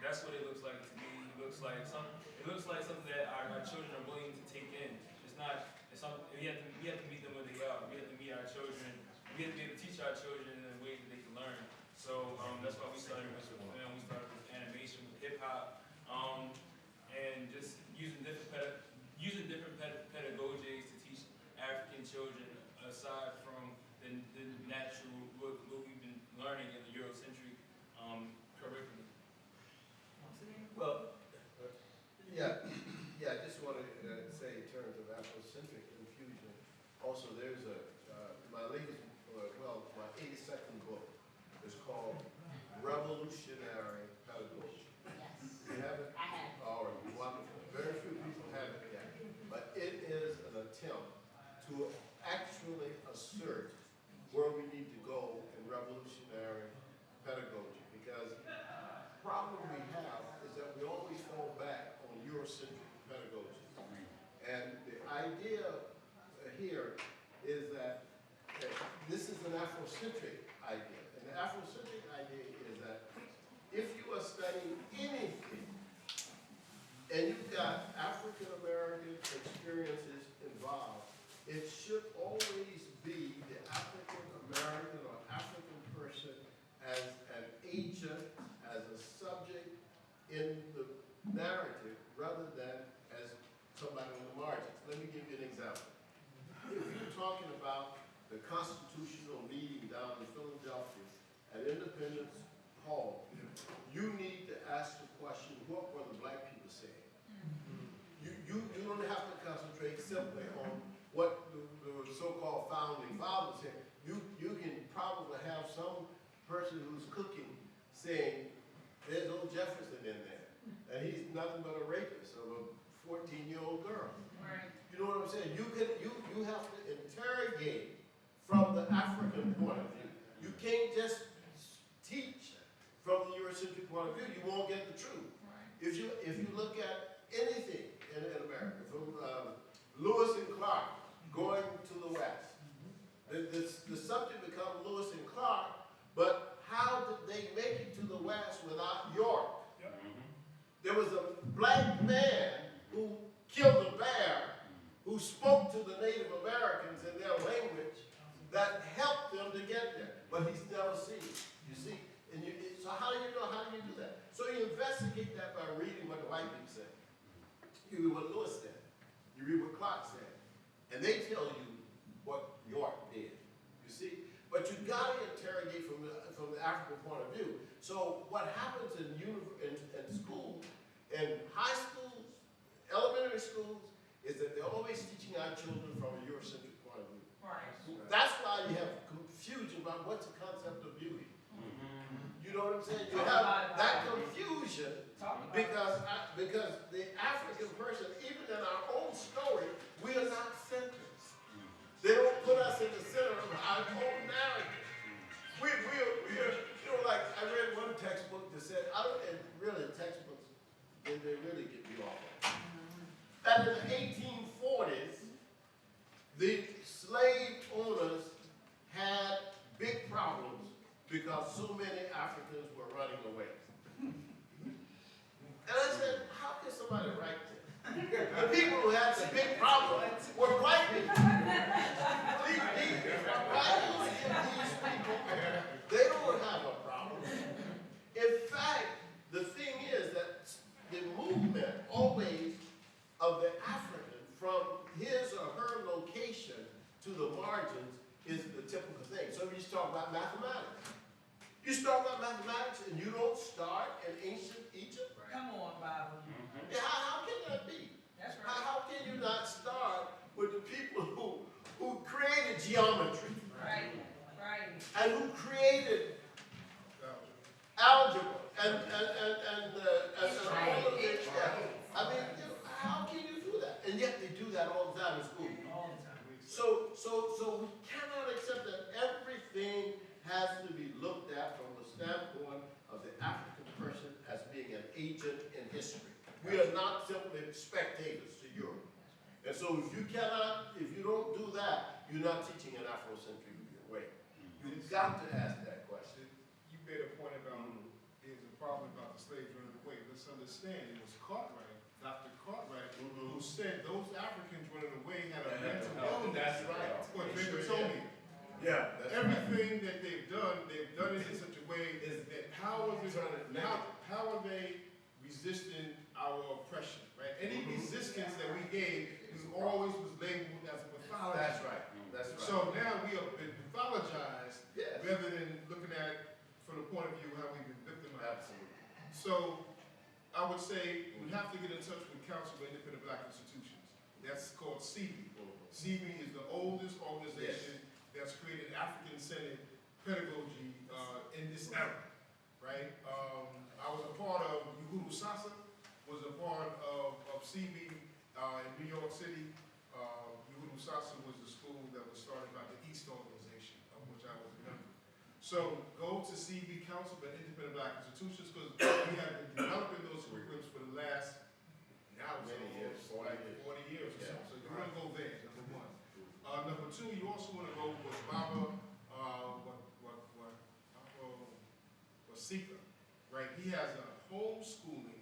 that's what it looks like to me. It looks like something that our children are willing to take in. It's something we have to meet them where they are. We have to meet our children. We have to be able to teach our children in a way that revolutionary pedagogy. Yes, You have it? I have. All right, wonderful. Very few people have it yet. But it is an attempt to actually assert where we need to go in revolutionary pedagogy. Because the problem we have is that we always fall back on Eurocentric pedagogy. And the idea here is that this is an Afrocentric idea. And the Afrocentric idea is that if you are studying anything and you've got African American experiences involved, it should always be the African American or African person as an agent, as a subject in the narrative rather than as somebody on the margins. Let me give you an example. If you're talking about the constitutional meeting down in Philadelphia at Independence Hall, you need to ask the question, what were the black people saying? You don't have to concentrate simply on what the so-called founding fathers said. You can probably have some person who's cooking saying, there's old Jefferson in there, and he's nothing but a rapist of a 14-year-old girl. Right. You know what I'm saying? You have to interrogate from the African point of view. You can't just teach from the Eurocentric point of view. You won't get the truth. Right. If you look at anything in America, from Lewis and Clark going to the West, the subject becomes Lewis and Clark, but how did they make it to the West without York? There was a black man who killed a bear, who spoke to the Native Americans in their language that helped them to get there, but he's never seen. You see? So how do you know? How do you do that? So you investigate that by reading what the white people say. You read what Lewis said. You read what Clark said. And they tell you what York did. You see? But you got to interrogate from the African point of view. So what happens in school, in high schools, elementary schools, is that they're always teaching our children from a Eurocentric point of view. Right. That's why you have confusion about what's the concept of beauty. You know what I'm saying? You have that confusion because the African person, even in our own story, we are not centered. They don't put us in the center of our own narrative. We are, you know, like I read one textbook that said, and really textbooks, they really get me off. That in the 1840s, the slave owners had big problems because so many Africans were running away. And I said, how can somebody write this? The people who had the big problem were white people. These people, they don't have a problem. In fact, the thing is that the movement always of the African from his or her location to the margins is the typical thing. So we just talk about mathematics. You start about mathematics and you don't start in ancient Egypt? Come on, Bible. Yeah, how can that be? That's right. How can you not start with the people who created geometry? Right. And who created algebra and all of this? I mean, you know, how can you do that? And yet they do that all the time in school. All the time. So we cannot accept that everything has to be looked at from the standpoint of the African person as being an agent in history. We are not simply spectators to Europe. And so if you don't do that, you're not teaching an Afrocentric way. You've got to ask that question. You made a point about there's a problem about the slaves running away. Let's understand, it was Cartwright, Dr. Cartwright, who said those Africans running away had a mental illness. That's right. What Victor told me. Yeah, that's Everything that they've done it in such a way that how are they resisting our oppression, right? Any resistance that we gave was labeled as a pathology. That's right. That's right. So now we have been pathologized Yes. rather than looking at it from the point of view how we've been victimized. Absolutely. So I would say we have to get in touch with Council of Independent Black Institutions. That's called CB. CB is the oldest organization that's created African-centered pedagogy in this era, right? So go to CV Council for Independent Black Institutions, because we have been developing those curriculums for the last, now it's Many years, 40 like years. 40 years or so. Yeah. So you want to go there, number one. Number two, you also want to go with Baba, Wasika, right? He has a homeschooling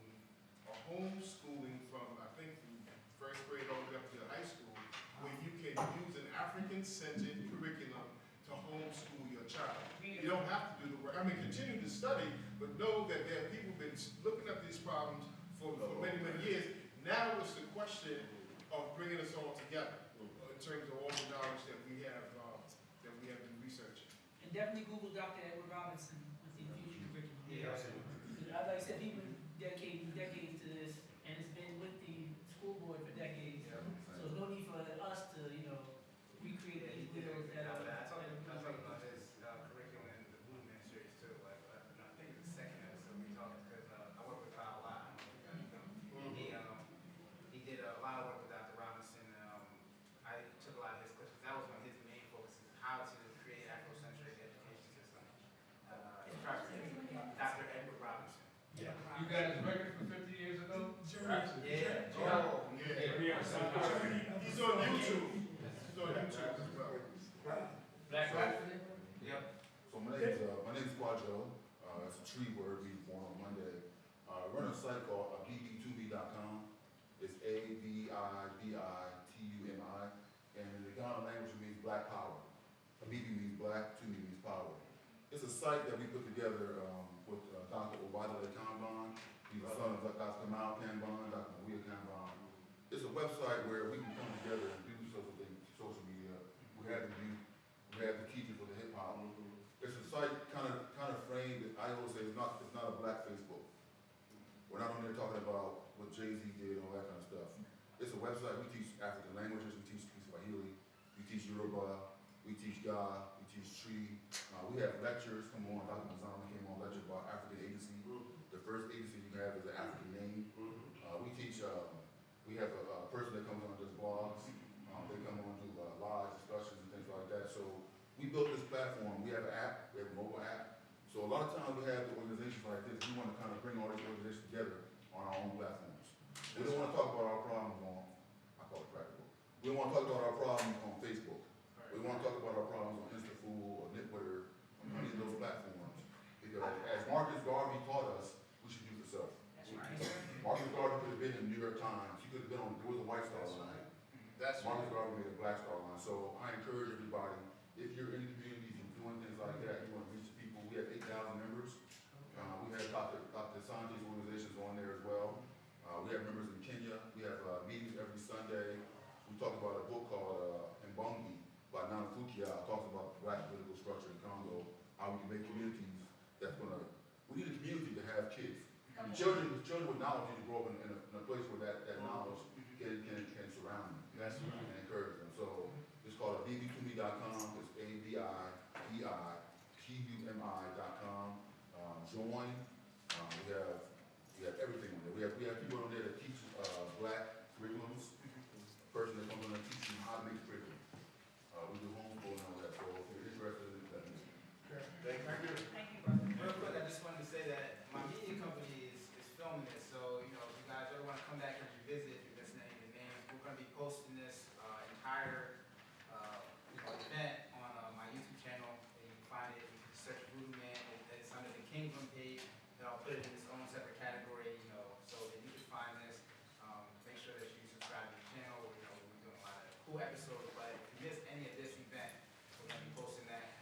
from, I think, from first grade all the way up to high school, where you can use an African-centered curriculum to homeschool your child. You don't have to do the work. I mean, continue to study, but know that there are people who've been looking at these problems for many, many years. Now it's the question of bringing us all together in terms of all the knowledge that we have been researching. And definitely Google Dr. Edward Robinson with the future curriculum. Yeah. Like I said, people dedicated decades to this, and it's been with the school board for decades. So there's no need for us to, recreate these wheels that are. I talked about his curriculum in the Voodoo ministries too. Like, I think it's the second episode we talked, because I work with Kyle a lot. He did a lot of work with Dr. Robinson. I took a lot of his clips. That was one of his main focuses, how to create Afrocentric education system. Dr. Edward Robinson. Yeah. You got his record from 50 years ago? Yeah. Oh, yeah. He's on YouTube. He's on YouTube as well. Black Rowan? Yep. So my name's Quadro. It's a tree word. We were born on Monday. Run a site called bb2b.com. It's ABIBITUMI, and in the Ghana language it means black power. Abibi means black, Tumi means power. It's a site that we put together with Dr. Onaje. He's the son of Dr.Aaron, Dr.Molefi. It's a website where we can come together and do social media. We have the youth, we have the teachers for the hip hop. It's a site kind of framed. I always say it's not a black Facebook. We're not on there talking about what Jay-Z did and all that kind of stuff. It's a website. We teach African languages. We teach Swahili. We teach Yoruba. We teach Ga. We teach Tree. We have lectures. Come on, Dr.Madhi came on lecture about African agency. The first agency you have is an African name. We teach. We have a person that comes on and does blogs. They come on and do live discussions and things like that. So we built this platform. We have an app. We have a mobile app. So a lot of times we have the organizations like this. We want to kind of bring all these organizations together on our own platforms. We don't want to talk about our problems on, I call it practical. We don't want to talk about our problems on Facebook. We want to talk about our problems on Instafool or Nitwitter, on any of those platforms. Because as Marcus Garvey taught us, we should use the self. Marcus Garvey could have been in the New York Times. He could have been on, there was a White Star line. Marcus Garvey made a Black Star line. So I encourage everybody, if you're in the community, if you're doing things like that, you want to reach the people. We have 8,000 members. We have Dr. Asante's organizations on there as well. We have members in Kenya. We have meetings every Sunday. We talk about a book called Mbongi by Nana Fukia. Talks about black political structure in Congo, how we can make communities that's going to, we need a community to have kids. Children with knowledge need to grow up in a place where that knowledge can surround them. That's right. And encourage them. So it's called bb2b.com. It's ABIBITUMI.com. Join. We have everything on there. We have people on there that teach black curriculums. Person that comes on there and teaches you how to make curriculum. We do homeschooling and all that. So if you're interested in that, Thank you. Thank you, brother. Real quick, I just wanted to say that my media company is filming this, so if you guys ever want to come back and revisit, if you're listening to the name, we're going to be posting this entire event on my YouTube channel. And you can find it. You can search Voodoo Man. It's under the Kingdom page. And I'll put it in its own separate category, so that you can find this. Make sure that you subscribe to the channel. We're doing a lot of cool episodes, but if you missed any of this event, we're going to be posting that.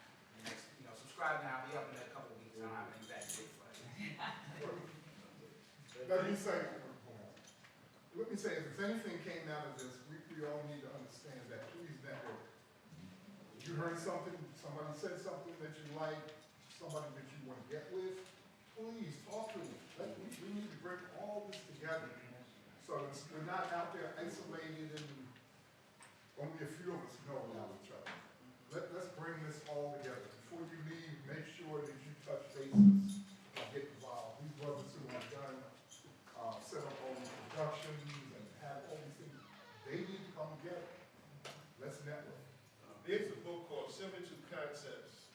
Next, subscribe now. I'll be up in a couple of weeks. I don't have any exact dates, but. Let me say, if anything came out of this, we all need to understand that. Please network. If you heard something, somebody said something that you like, somebody that you want to get with, please talk to them. We need to bring all this together. So we're not out there isolated and only a few of us know about each other. Let's bring this all together. Before you leave, make sure that you touch bases and get involved. These brothers who have done, set up all these productions and have all these things, they need to come together. Let's network. There's a book called 72 Concepts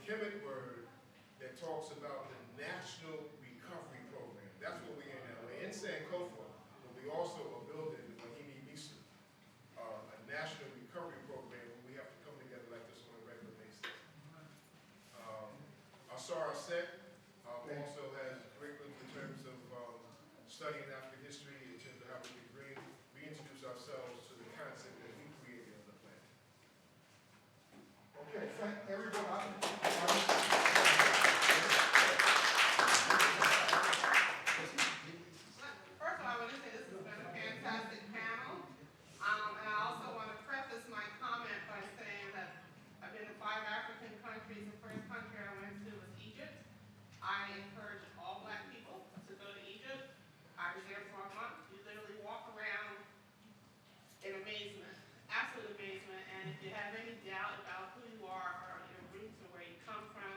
Kemet word that talks about the National Recovery Program. That's what we're in now. We're in Sankofa, but we also are building the Wahini Misu, a national recovery program where we have to come together like this on a regular basis. Asara Set also has curriculum in terms of studying African history, in terms of how we can reintroduce ourselves to the concept that we created on the planet. Okay, thank everyone. First of all, I want to say this has been a fantastic panel. And I also want to preface my comment by saying that I've been to 5 African countries. The first country I went to was Egypt. I encourage all Black people to go to Egypt. I was there for a month. You literally walk around in amazement, absolute amazement. And if you have any doubt about who you are or your roots or where you come from,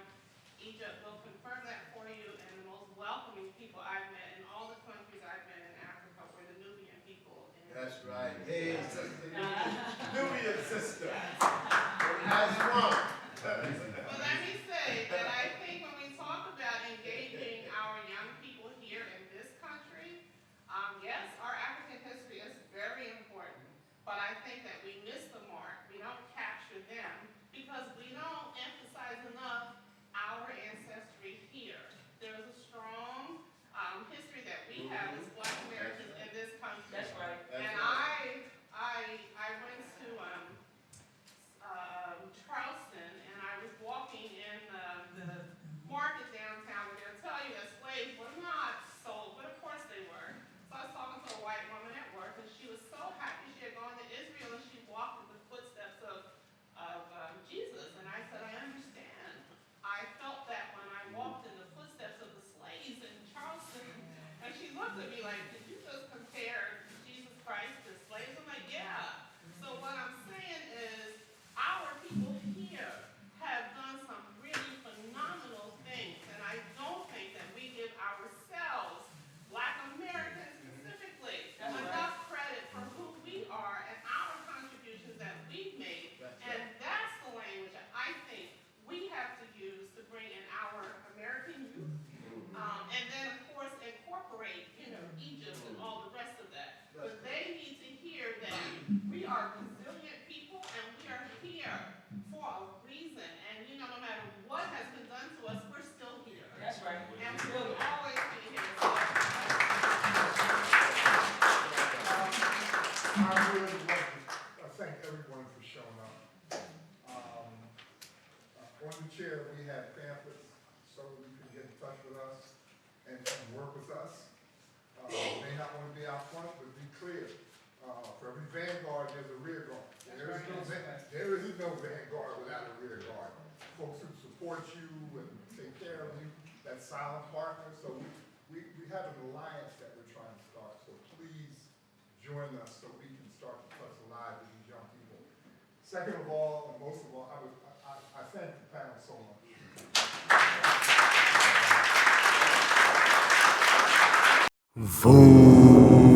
Egypt will confirm that for you. And the most welcoming people I've met in all the countries I've been in Africa were the Nubian people. That's right. Hey, sister, Nubian sister. How's it going? Well, let me say that I think when we talk about engaging our young people here in this country, yes, our African history is very important, but I think that we miss the mark. We don't capture them because we don't emphasize enough our ancestry here. There's a strong history that we have as Black Americans in this country. That's right. And I went to Charleston, and I was walking in the market downtown, where they'll tell you that slaves were not sold, but of course they were. So I was talking to a white woman at work, and she was so happy she had gone to Israel, and she walked in the footsteps of Jesus. And I said, I understand. I felt that when I walked in the footsteps of the slaves in Charleston. And she looked at me like, did you just compare Jesus Christ to slaves? I'm like, yeah. So what I'm saying is, our people here have done some really phenomenal things. And I don't think that we give ourselves, Black Americans specifically, enough credit for who we are and our contributions that we've made. And that's the language that I think we have to use to bring in our American youth. And then, of course, incorporate, Egypt and all the rest of that. But they need to hear that we are resilient people and we are here for a reason. And, no matter what has been done to us, we're still here. That's right. And we will always be here. I really would like to thank everyone for showing up. On the chair, we had pamphlets so you can get in touch with us and work with us. You may not want to be out front, but be clear. For every vanguard, there's a rear guard. There is no vanguard without a rear guard. Folks who support you and take care of you, that silent partner. So we have an alliance that we're trying to start. So please join us so we can start to touch the lives of these young people. Second of all, and most of all, I thank the panel so much. Voodoo.